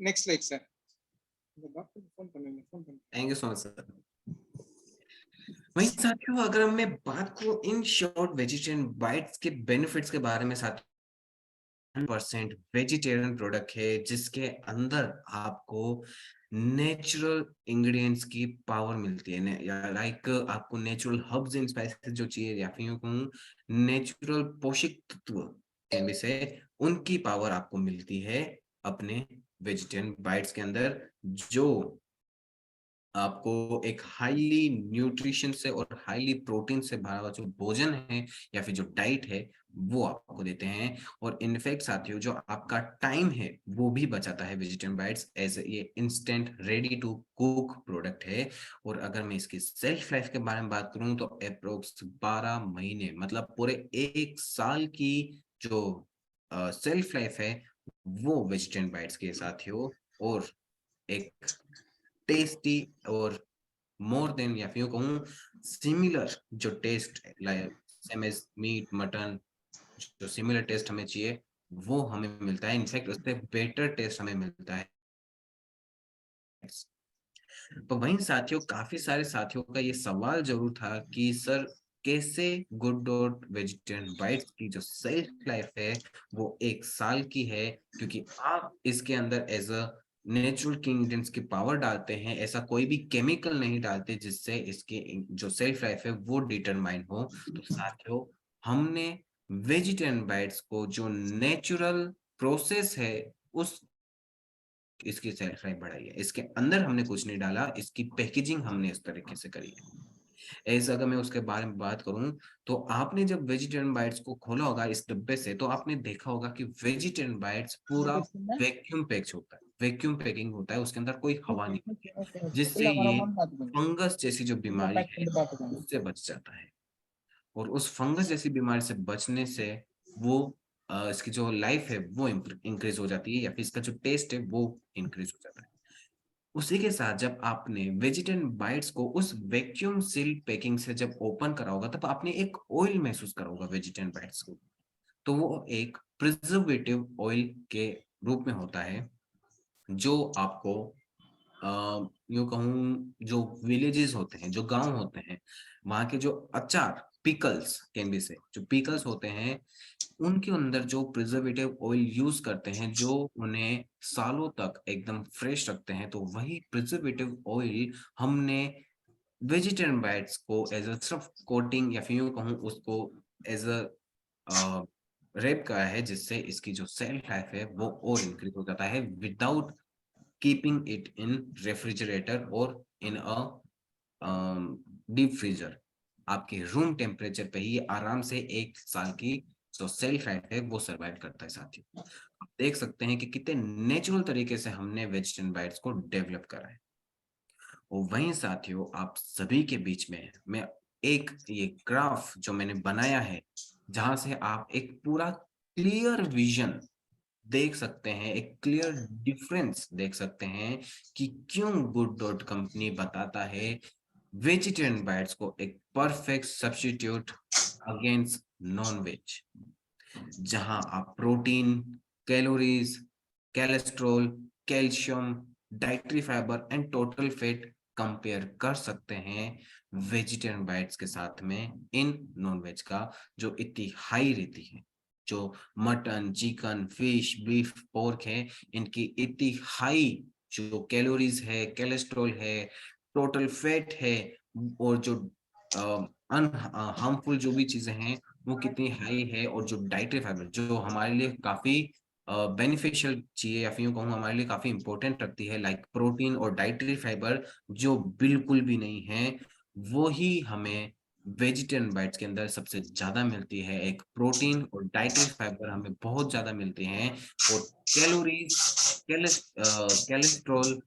Next slide sir. Thank you so much sir. वही साथियों, अगर मैं बात करूं इन शॉर्ट वेजिटेरियन बाइट्स के बेनिफिट्स के बारे में, साथ 100% वेजिटेरियन प्रोडक्ट है जिसके अंदर आपको नेचुरल इंग्रेडिएंट्स की पावर मिलती है, या लाइक आपको नेचुरल हर्ब्स एंड स्पाइसेस जो चाहिए, या फिर यूं कहूं नेचुरल पोषक तत्व से उनकी पावर आपको मिलती है अपने वेजिटेरियन बाइट्स के अंदर, जो आपको एक हाईली न्यूट्रिशन से और हाईली प्रोटीन से भरा हुआ जो भोजन है या फिर जो डाइट है वो आपको देते हैं। और इनफैक्ट साथियों, जो आपका टाइम है वो भी बचाता है वेजिटेरियन बाइट्स, एज ये instant ready to cook product है। और अगर मैं इसकी सेल्फ लाइफ के बारे में बात करूं तो अप्रोक्स 12 महीने, मतलब पूरे 1 साल की जो सेल्फ लाइफ है वो वेजिटेरियन बाइट्स के साथियों, और एक टेस्टी और मोर देन या फिर यूं कहूँ सिमिलर जो taste like same as meat mutton, जो सिमिलर टेस्ट हमें चाहिए वो हमें मिलता है, इनफैक्ट उससे बेटर टेस्ट हमें मिलता है। तो वहीं साथियों, काफी सारे साथियों का ये सवाल जरूर था कि सर कैसे गुड डॉट वेजिटेरियन बाइट्स की जो सेल्फ लाइफ है वो 1 साल की है, क्योंकि आप इसके अंदर एज अ नेचुरल इंग्रेडिएंट्स की पावर डालते हैं, ऐसा कोई भी केमिकल नहीं डालते जिससे इसकी जो सेल्फ लाइफ है वो डिटरमाइन हो। तो साथियों, हमने वेजिटेरियन बाइट्स को जो नेचुरल प्रोसेस है उस इसकी सेल्फ लाइफ बढ़ाई है, इसके अंदर हमने कुछ नहीं डाला, इसकी पैकेजिंग हमने इस तरीके से करी है। ऐसे अगर मैं उसके बारे में बात करूं, तो आपने जब वेजिटेरियन बाइट्स को खोला होगा इस डब्बे से, तो आपने देखा होगा कि वेजिटेरियन बाइट्स पूरा वैक्यूम पैक होता है, वैक्यूम पैकिंग होता है, उसके अंदर कोई हवा नहीं होती है, जिससे ये फंगस जैसी जो बीमारी है उससे बच जाता है। और उस फंगस जैसी बीमारी से बचने से वो इसकी जो लाइफ है वो इंक्रीज हो जाती है, या फिर इसका जो टेस्ट है वो इंक्रीज हो जाता है। उसी के साथ जब आपने वेजिटेरियन बाइट्स को उस वैक्यूम सील पैकिंग से जब ओपन करा होगा, तब आपने एक ऑयल महसूस करा होगा वेजिटेरियन बाइट्स को। तो वो एक प्रिजर्वेटिव ऑयल के रूप में होता है, जो आपको यूं कहूँ जो विलेजेस होते हैं, जो गांव होते हैं, वहां के जो अचार पिकल्स कैन बी से, जो पिकल्स होते हैं उनके अंदर जो प्रिजर्वेटिव ऑयल यूज करते हैं, जो उन्हें सालों तक एकदम फ्रेश रखते हैं, तो वही प्रिजर्वेटिव ऑयल हमने वेजिटेरियन बाइट्स को एज अ सिर्फ कोटिंग या फिर यूं कहूँ उसको एज अ रेप करा है, जिससे इसकी जो सेल्फ लाइफ है वो और इंक्रीज हो जाता है without keeping it in refrigerator और इन अ डीप फ्रीजर। आपके रूम टेम्परेचर पे ही ये आराम से 1 साल की जो सेल्फ लाइफ है वो सर्वाइव करता है साथियों। आप देख सकते हैं कि कितने नेचुरल तरीके से हमने वेजिटेरियन बाइट्स को डेवलप करा है। और वहीं साथियों, आप सभी के बीच में मैं एक ये ग्राफ जो मैंने बनाया है, जहां से आप एक पूरा क्लियर विजन देख सकते हैं, एक क्लियर डिफरेंस देख सकते हैं कि क्यों गुड डॉट कंपनी बताता है वेजिटेरियन बाइट्स को एक perfect substitute against non veg, जहां आप protein, calories, cholesterol, calcium, dietary fibre and total fat compare कर सकते हैं वेजिटेरियन बाइट्स के साथ में इन नॉन वेज का जो इतनी हाई रहती है। जो mutton, chicken, fish, beef, pork है, इनकी इतनी हाई जो कैलोरीज है, कोलेस्ट्रॉल है, टोटल फैट है, और जो हार्मफुल जो भी चीजें हैं वो कितनी हाई है, और जो डाइटरी फाइबर जो हमारे लिए काफी बेनिफिशियल चाहिए या फिर यूं कहूँ हमारे लिए काफी इंपॉर्टेंट रखती है, लाइक प्रोटीन और डाइटरी फाइबर जो बिल्कुल भी नहीं है, वो ही हमें वेजिटेरियन बाइट्स के अंदर सबसे ज्यादा मिलती है। एक प्रोटीन और डाइटरी फाइबर हमें बहुत ज्यादा मिलते हैं, और calories, cholesterol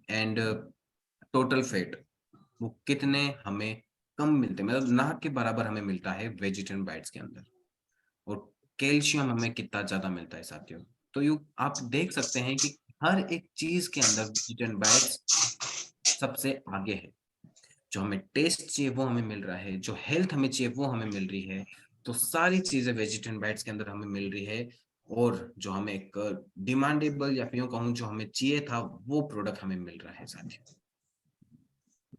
and total fat वो कितने हमें कम मिलते हैं, मतलब ना के बराबर हमें मिलता है वेजिटेरियन बाइट्स के अंदर। और कैल्शियम हमें कितना ज्यादा मिलता है साथियों। तो यू आप देख सकते हैं कि हर एक चीज के अंदर वेजिटेरियन बाइट्स सबसे आगे है। जो हमें टेस्ट चाहिए वो हमें मिल रहा है, जो हेल्थ हमें चाहिए वो हमें मिल रही है, तो सारी चीजें वेजिटेरियन बाइट्स के अंदर हमें मिल रही है। और जो हमें एक डिमांडेबल या फिर यूं कहूँ जो हमें चाहिए था वो प्रोडक्ट हमें मिल रहा है साथियों।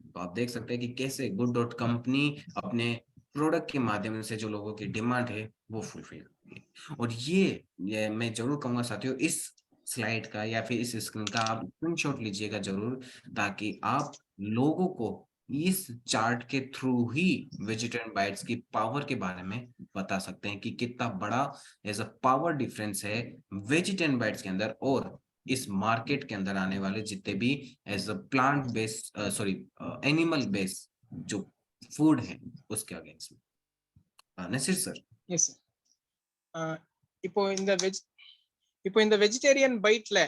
तो आप देख सकते हैं कि कैसे गुड डॉट कंपनी अपने प्रोडक्ट के माध्यम से जो लोगों की डिमांड है वो फुलफिल करती है। और ये मैं जरूर कहूंगा साथियों, इस स्लाइड का या फिर इस स्क्रीन का आप स्क्रीनशॉट लीजिएगा जरूर, ताकि आप लोगों को इस चार्ट के थ्रू ही वेजिटेरियन बाइट्स की पावर के बारे में बता सकते हैं कि कितना बड़ा एज अ पावर डिफरेंस है वेजिटेरियन बाइट्स के अंदर और इस मार्केट के अंदर आने वाले जितने भी as a plant based sorry animal based जो फूड है उसके अगेंस्ट में। नसीर सर। எஸ் இப்போ இந்த வெஜிடேரியன் பைட்ல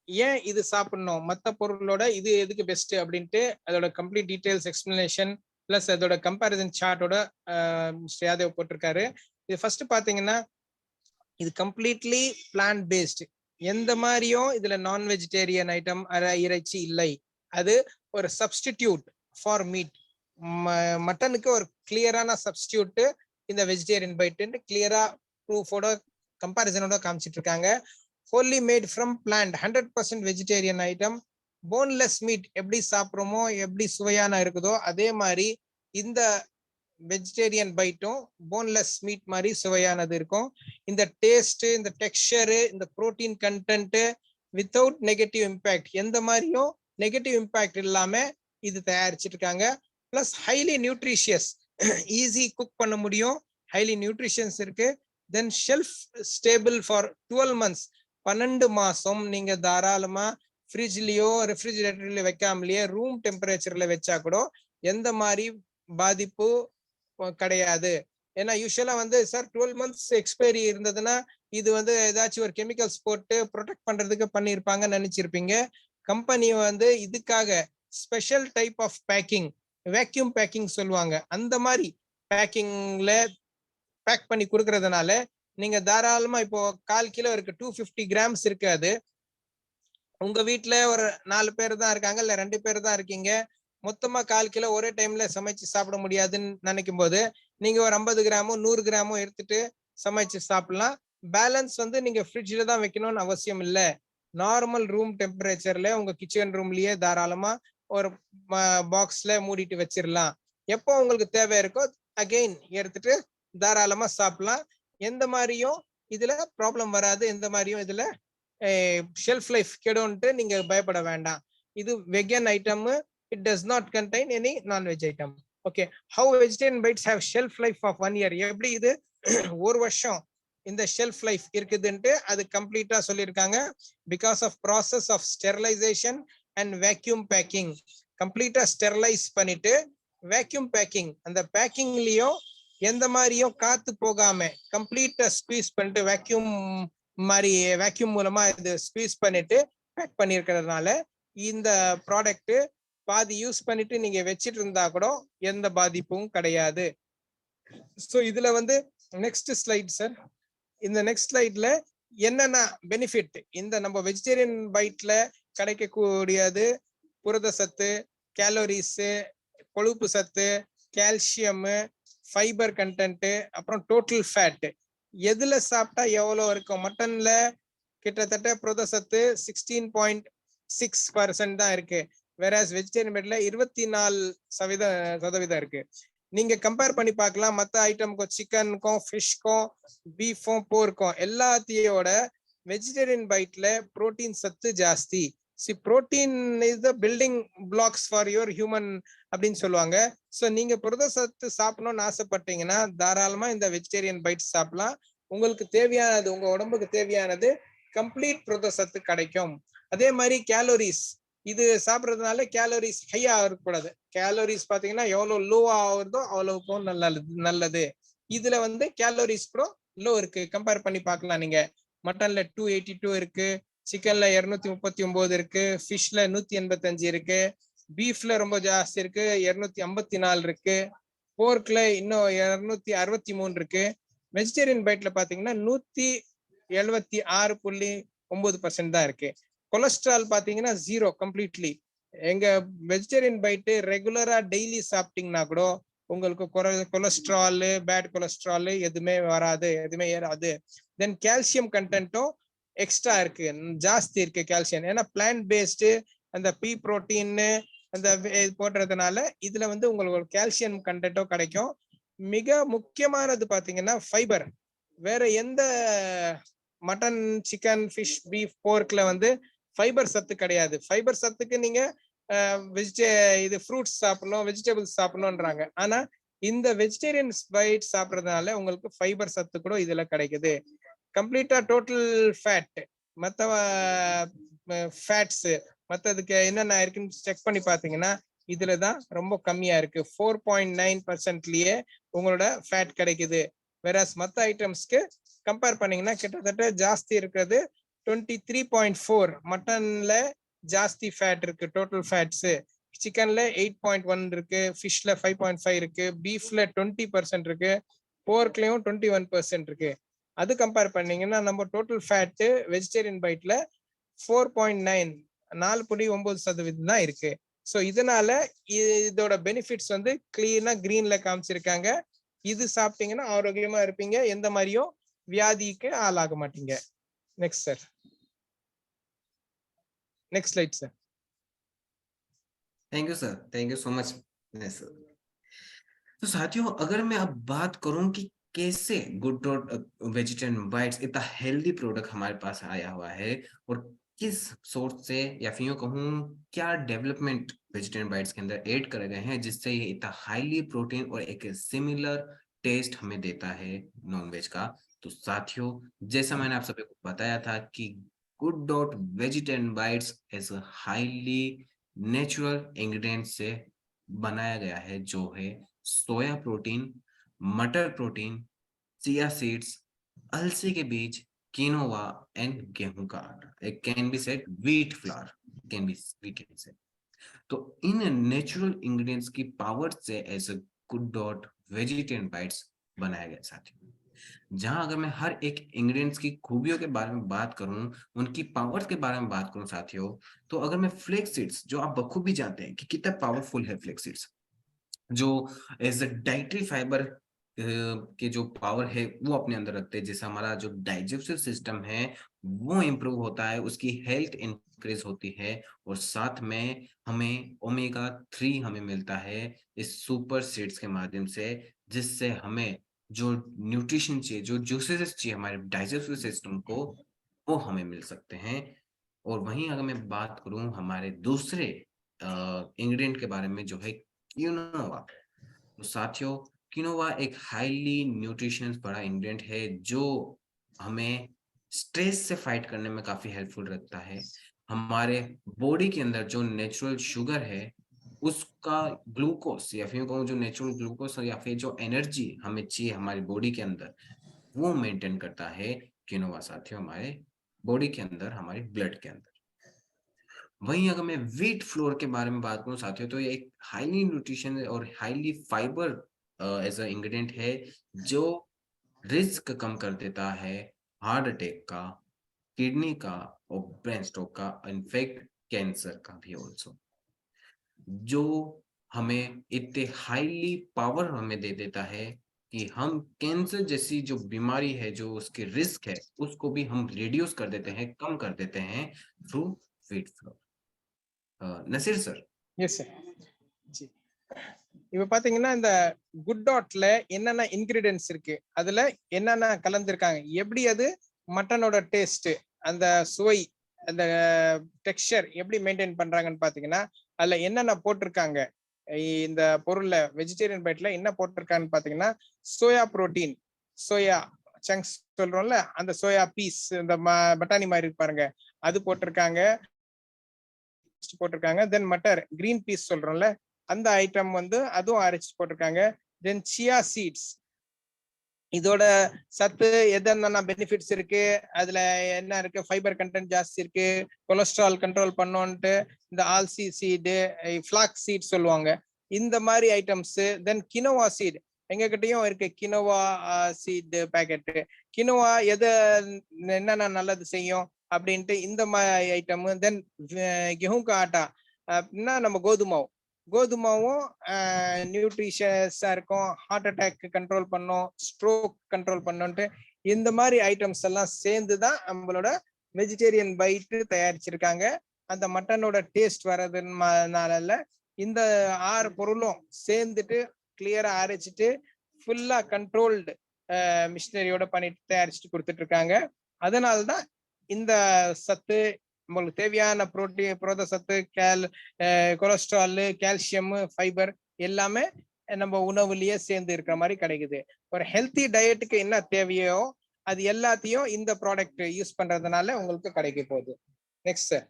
ஏன் இது சாப்பிடணும், மற்ற பொருளோட இது எதுக்கு பெஸ்ட் அப்படின்ட்டு அதோட கம்ப்ளீட் டீடைல்ஸ் எக்ஸ்பிளனேஷன் பிளஸ் அதோட கம்பேரிசன் சார்ட்டோட மிஸ்டர் யாதவ் போட்டிருக்காரு. இது ஃபர்ஸ்ட் பாத்தீங்கன்னா இது கம்ப்ளீட்லி பிளான்ட் பேஸ்ட். எந்த மாதிரியும் இதுல நான் வெஜிடேரியன் ஐட்டம் இறைச்சி இல்லை. அது ஒரு சப்ஸ்டிடியூட் ஃபார் மீட். மட்டனுக்கு ஒரு கிளியரான சப்ஸ்டிடியூட் இந்த வெஜிடேரியன் பைட் கிளியரா ப்ரூஃபோட கம்பாரிசனோட காமிச்சிட்டு இருக்காங்க. Wholly mat from plant 100% vegetarian item. Boneless meet எப்படி சாப்பிட்றோமோ எப்படி சுவையான இருக்குதோ அதே மாதிரி இந்த வெஜிடேரியன் பைட்டும் போன்லெஸ் மீட் மாதிரி சுவையானது இருக்கும். இந்த டேஸ்ட், இந்த டெக்ஸ்சர், இந்த protein content without negative impact, எந்த மாதிரியும் நெகட்டிவ் இம்பாக்ட் இல்லாம இது தயாரிச்சிட்டு இருக்காங்க. Plus highly nutritious, easy cook பண்ண முடியும், ஹைலி நியூட்ரிஷன்ஸ் இருக்கு. தென் ஷெல்ஃப் ஸ்டேபிள் ஃபார் 12 months, 12 மாசம் நீங்க தாராளமா ஃப்ரிட்ஜ்லயோ ரெஃப்ரிஜிரேட்டர்லயோ வைக்காமலேயே ரூம் டெம்பரேச்சர்ல வச்சா கூட எந்த மாதிரி பாதிப்பு கிடையாது. ஏன்னா யூஸ்வலா வந்து சார் 12 months எக்ஸ்பைரி இருந்ததுன்னா இது வந்து ஏதாச்சும் ஒரு கெமிக்கல்ஸ் போட்டு ப்ரொடெக்ட் பண்றதுக்கு பண்ணியிருப்பாங்கன்னு நினைச்சிருப்பீங்க. கம்பெனி வந்து இதுக்காக special type of packing, vacuum packing சொல்லுவாங்க, அந்த மாதிரி பேக்கிங்ல பேக் பண்ணி கொடுக்கறதுனால நீங்க தாராளமா இப்போ 1/4 கிலோ இருக்கு, 250 grams இருக்கு. அது உங்க வீட்டுல ஒரு 4 பேர் தான் இருக்காங்க, இல்ல 2 பேர் தான் இருக்கீங்க, மொத்தமா 1/4 கிலோ ஒரே டைம்ல சமைச்சு சாப்பிட முடியாதுன்னு நினைக்கும் போது நீங்க ஒரு 50 கிராமோ 100 கிராமோ எடுத்துட்டு சமைச்சு சாப்பிடலாம். பேலன்ஸ் வந்து நீங்க ஃப்ரிட்ஜ்ல தான் வைக்கணும்னு அவசியம் இல்லை. நார்மல் ரூம் டெம்பரேச்சர்ல உங்க கிச்சன் ரூம்லயே தாராளமா ஒரு பாக்ஸ்ல மூடிட்டு வச்சிடலாம். எப்போ உங்களுக்கு தேவை இருக்கோ அகெயின் எடுத்துட்டு தாராளமா சாப்பிடலாம். எந்த மாதிரியும் இதுல ப்ராப்ளம் வராது, எந்த மாதிரியும் இதுல ஷெல்ஃப் லைஃப் கெடும்ட்டு நீங்க பயப்பட வேண்டாம். இது vegan item, it does not contain any non-veg item. Okay, how vegetarian bites have shelf life of 1 year? எப்படி இது ஒரு வருஷம் இந்த ஷெல்ஃப் லைஃப் இருக்குதுன்ட்டு அது கம்ப்ளீட்டா சொல்லியிருக்காங்க. Because of process of sterilisation and vacuum packing. கம்ப்ளீட்டா ஸ்டெரிலைஸ் பண்ணிட்டு வேக்யூம் பேக்கிங், அந்த பேக்கிங்லயும் எந்த மாதிரியும் காத்து போகாம கம்ப்ளீட்டா ஸ்குவீஸ் பண்ணிட்டு வேக்யூம் மாதிரி வேக்யூம் மூலமா இது ஸ்குவீஸ் பண்ணிட்டு பேக் பண்ணிருக்கிறதுனால இந்த ப்ராடக்ட் பாதி யூஸ் பண்ணிட்டு நீங்க வச்சிட்டு இருந்தா கூட எந்த பாதிப்பும் கிடையாது. ஸோ இதுல வந்து நெக்ஸ்ட் ஸ்லைட் சார். இந்த நெக்ஸ்ட் ஸ்லைட்ல என்னென்ன பெனிஃபிட் இந்த நம்ம வெஜிடேரியன் பைட்ல கிடைக்கக்கூடியது, புரத சத்து, கேலோரிஸ், கொழுப்பு சத்து, கால்சியம், ஃபைபர் கண்டென்ட், அப்புறம் டோட்டல் ஃபேட், எதுல சாப்பிட்டா எவ்வளவு இருக்கும். மட்டன்ல கிட்டத்தட்ட புரத சத்து 16.6% தான் இருக்கு, வேறஸ் வெஜிடேரியன் பைட்ல 24% இருக்கு. நீங்க கம்பேர் பண்ணி பார்க்கலாம் மற்ற ஐட்டம்க்கும், சிக்கனுக்கும், ஃபிஷ்க்கும், பீஃபும், போர்க்கும் எல்லாத்தையோட வெஜிடேரியன் பைட்ல புரோட்டீன் சத்து ஜாஸ்தி. Protein is the building blocks for your human அப்படின்னு சொல்லுவாங்க. ஸோ நீங்க புரத சத்து சாப்பிடணும்னு ஆசைப்பட்டீங்கன்னா தாராளமா இந்த வெஜிடேரியன் பைட்ஸ் சாப்பிடலாம். உங்களுக்கு தேவையானது, உங்க உடம்புக்கு தேவையானது கம்ப்ளீட் புரத சத்து கிடைக்கும். அதே மாதிரி கேலோரிஸ், இது சாப்பிட்றதுனால கேலோரிஸ் ஹையா இருக்கக்கூடாது. கேலோரிஸ் பாத்தீங்கன்னா எவ்வளவு லோவா ஆகுறதோ அவ்வளவுக்கும் நல்லது. இதுல வந்து கேலோரிஸ் கூட லோ இருக்கு, கம்பேர் பண்ணி பார்க்கலாம். நீங்க மட்டன்ல 282 இருக்கு, சிக்கன்ல 239 இருக்கு, ஃபிஷ்ல 185 இருக்கு, பீஃப்ல ரொம்ப ஜாஸ்தி இருக்கு, 254 இருக்கு, போர்க்ல இன்னும் 263 இருக்கு. வெஜிடேரியன் பைட்ல பாத்தீங்கன்னா 176.9% தான் இருக்கு. கொலஸ்ட்ரால் பாத்தீங்கன்னா 0 கம்ப்ளீட்லி. எங்க வெஜிடேரியன் பைட்டு ரெகுலரா டெய்லி சாப்பிட்டீங்கன்னா கூட உங்களுக்கு கொலஸ்ட்ரால், பேட் கொலஸ்ட்ரால் எதுவுமே வராது, எதுவுமே ஏறாது. தென் கால்சியம் கண்டென்ட்டும் எக்ஸ்ட்ரா இருக்கு, ஜாஸ்தி இருக்கு கால்சியம். ஏன்னா பிளான்ட் பேஸ்டு அந்த பீ புரோட்டீன் அந்த போடுறதுனால இதுல வந்து உங்களுக்கு கால்சியம் கண்டென்ட்டும் கிடைக்கும். மிக முக்கியமானது பாத்தீங்கன்னா ஃபைபர். வேற எந்த மட்டன், சிக்கன், ஃபிஷ், பீஃப், போர்க்ல வந்து ஃபைபர் சத்து கிடையாது. ஃபைபர் சத்துக்கு நீங்க இது ஃப்ரூட்ஸ் சாப்பிடணும், வெஜிடபிள்ஸ் சாப்பிடணும்ன்றாங்க. ஆனா இந்த வெஜிடேரியன் பைட் சாப்பிட்றதுனால உங்களுக்கு ஃபைபர் சத்து கூட இதுல கிடைக்குது. கம்ப்ளீட்டா டோட்டல் ஃபேட், மற்ற ஃபேட்ஸ் மற்றதுக்கு என்னென்ன இருக்குன்னு செக் பண்ணி பார்த்தீங்கன்னா இதுலதான் ரொம்ப கம்மியா இருக்கு. 4.9%லயே உங்களோட ஃபேட் கிடைக்குது. வேறஸ் மற்ற ஐட்டம்ஸ்க்கு கம்பேர் பண்ணீங்கன்னா கிட்டத்தட்ட ஜாஸ்தி இருக்கிறது 23.4. மட்டன்ல ஜாஸ்தி ஃபேட் இருக்கு, டோட்டல் ஃபேட்ஸ். சிக்கன்ல 8.1 இருக்கு, ஃபிஷ்ல 5.5 இருக்கு, பீஃப்ல 20% இருக்கு, போர்க்லயும் 21% இருக்கு. அது கம்பேர் பண்ணீங்கன்னா நம்ம டோட்டல் ஃபேட் வெஜிடேரியன் பைட்ல 4.9 4.9% தான் இருக்கு. ஸோ இதனால இதோட பெனிஃபிட்ஸ் வந்து கிளீனா கிரீன்ல காமிச்சிருக்காங்க. இது சாப்பிட்டீங்கன்னா ஆரோக்கியமா இருப்பீங்க, எந்த மாதிரியும் வியாதிக்கு ஆளாக மாட்டீங்க. Next sir, next slide sir. Thank you sir, thank you so much sir. तो साथियों, अगर मैं अब बात करूं कि कैसे गुड डॉट वेजिटेरियन बाइट्स इतना हेल्दी प्रोडक्ट हमारे पास आया हुआ है और किस सोर्स से या फिर यूं कहूं क्या डेवलपमेंट वेजिटेरियन बाइट्स के अंदर ऐड करे गए हैं जिससे ये इतना हाईली प्रोटीन और एक सिमिलर टेस्ट हमें देता है नॉन वेज का. तो साथियों, जैसा मैंने आप सभी को बताया था कि good dot vegetarian bites as a highly natural ingredient से बनाया गया है, जो है सोया प्रोटीन, मटर प्रोटीन, चिया सीड्स, अलसी के बीज, कीनोवा एंड गेहूं का आटा. It can be said wheat flour, can be we can say. तो इन नेचुरल इंग्रेडिएंट्स की पावर से as a good dot vegetarian bites बनाया गया साथियों. जहां अगर मैं हर एक इंग्रेडिएंट्स की खूबियों के बारे में बात करूं, उनकी पावर्स के बारे में बात करूं साथियों, तो अगर मैं फ्लेक्स सीड्स, जो आप बखूबी जानते हैं कि कितना पावरफुल है फ्लेक्स सीड्स, जो एज अ डाइटरी फाइबर के जो पावर है वो अपने अंदर रखते हैं, जिससे हमारा जो डाइजेस्टिव सिस्टम है वो इम्प्रूव होता है, उसकी हेल्थ इंक्रीज होती है और साथ में हमें ओमेगा 3 हमें मिलता है इस सुपर सीड्स के माध्यम से, जिससे हमें जो न्यूट्रिशन चाहिए, जो जूसेस चाहिए हमारे डाइजेस्टिव सिस्टम को, वो हमें मिल सकते हैं. और वहीं अगर मैं बात करूं हमारे दूसरे इंग्रेडिएंट के बारे में, जो है क्विनोआ, तो साथियों क्विनोआ एक हाईली न्यूट्रिशियस बड़ा इंग्रेडिएंट है जो हमें स्ट्रेस से फाइट करने में काफी हेल्पफुल रहता है. हमारे बॉडी के अंदर जो नेचुरल शुगर है उसका ग्लूकोज या फिर कहूँ जो नेचुरल ग्लूकोज या फिर जो एनर्जी हमें चाहिए हमारी बॉडी के अंदर, वो मेंटेन करता है क्विनोआ साथियों हमारे बॉडी के अंदर, हमारे ब्लड के अंदर. वहीं अगर मैं व्हीट फ्लोर के बारे में बात करूं साथियों, तो ये एक हाईली न्यूट्रिशन और highly fibre as a ingredient है जो रिस्क कम कर देता है हार्ट अटैक का, किडनी का और ब्रेन स्ट्रोक का, इनफैक्ट कैंसर का भी ऑल्सो. जो हमें इतने हाईली पावर हमें दे देता है कि हम कैंसर जैसी जो बीमारी है, जो उसके रिस्क है, उसको भी हम रिड्यूस कर देते हैं, कम कर देते हैं through wheat flour. Naseer sir. Yes sir. Ji, இப்ப பாத்தீங்கன்னா இந்த குட் டாட்ல என்னென்ன இன்கிரிடியன்ஸ் இருக்கு, அதுல என்னென்ன கலந்துருக்காங்க, எப்படி அது மட்டனோட டேஸ்ட், அந்த சுவை, அந்த டெக்ஸ்சர் எப்படி மெயின்டைன் பண்றாங்கன்னு பாத்தீங்கன்னா அதுல என்னென்ன போட்டிருக்காங்க. இந்த பொருள்ல வெஜிடேரியன் பைட்ல என்ன போட்டிருக்காங்கன்னு பாத்தீங்கன்னா சோயா புரோட்டீன், சோயா சங்க்ஸ் சொல்றோம்ல, அந்த சோயா பீஸ், இந்த பட்டாணி மாதிரி இருக்கு பாருங்க, அது போட்டிருக்காங்க போட்டிருக்காங்க. தென் மட்டர் கிரீன் பீஸ் சொல்றோம்ல, அந்த ஐட்டம் வந்து அதுவும் அரைச்சு போட்டிருக்காங்க. தென் சியா சீட்ஸ், இதோட சத்து எதென்ன பெனிஃபிட்ஸ் இருக்கு, அதுல என்ன இருக்கு, ஃபைபர் கண்டென்ட் ஜாஸ்தி இருக்கு, கொலஸ்ட்ரால் கண்ட்ரோல் பண்ணோன்ட்டு இந்த ஆல்சி சீடு, ஃபிளாக்ஸ் சீட் சொல்லுவாங்க, இந்த மாதிரி ஐட்டம்ஸ். தென் கினோவா சீட் எங்க கிட்டயும் இருக்கு, கினோவா சீட் பேக்கெட். கினோவா எது என்னென்ன நல்லது செய்யும் அப்படின்ட்டு இந்த மாதிரி ஐட்டம். தென் கெஹூங்கா ஆட்டா அப்படின்னா நம்ம கோதுமாவும் நியூட்ரிஷியஸா இருக்கும், ஹார்ட் அட்டாக் கண்ட்ரோல் பண்ணும், ஸ்ட்ரோக் கண்ட்ரோல் பண்ணுன்ட்டு இந்த மாதிரி ஐட்டம்ஸ் எல்லாம் சேர்ந்துதான் நம்மளோட வெஜிடேரியன் பைட் தயாரிச்சிருக்காங்க. அந்த மட்டனோட டேஸ்ட் வர்றதுனால இந்த 6 பொருளும் சேர்ந்துட்டு கிளியரா அரைச்சிட்டு ஃபுல்லா கண்ட்ரோல்டு மிஷினரியோட பண்ணிட்டு தயாரிச்சுட்டு கொடுத்துட்டு இருக்காங்க. அதனால்தான் இந்த சத்து, உங்களுக்கு தேவையான புரத சத்து, கொலஸ்ட்ரால், கால்சியம், ஃபைபர் எல்லாமே நம்ம உணவுலயே சேர்ந்து இருக்கிற மாதிரி கிடைக்குது. ஒரு ஹெல்த்தி டயட்டுக்கு என்ன தேவையோ அது எல்லாத்தையும் இந்த ப்ராடக்ட் யூஸ் பண்றதுனால உங்களுக்கு கிடைக்க போகுது. Next sir.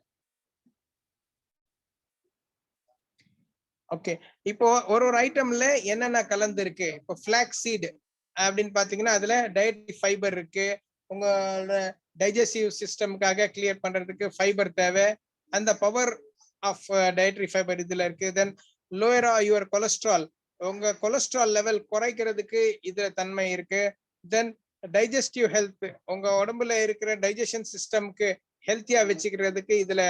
ஓகே, இப்போ ஒரு ஐட்டம்ல என்னென்ன கலந்து இருக்கு. இப்போ ஃபிளாக்ஸ் சீடு அப்படின்னு பாத்தீங்கன்னா அதுல டயட்ரி ஃபைபர் இருக்கு, உங்களோட டைஜஸ்டிவ் சிஸ்டம்காக கிளியர் பண்றதுக்கு ஃபைபர் தேவை, அந்த பவர் ஆஃப் டயட்ரி ஃபைபர் இதுல இருக்கு. தென் லோயரா யுவர் கொலஸ்ட்ரால், உங்க கொலஸ்ட்ரால் லெவல் குறைக்கிறதுக்கு இதுல தன்மை இருக்கு. தென் டைஜஸ்டிவ் ஹெல்த், உங்க உடம்புல இருக்கிற டைஜஷன் சிஸ்டம்க்கு ஹெல்த்தியா வச்சுக்கிறதுக்கு இதுல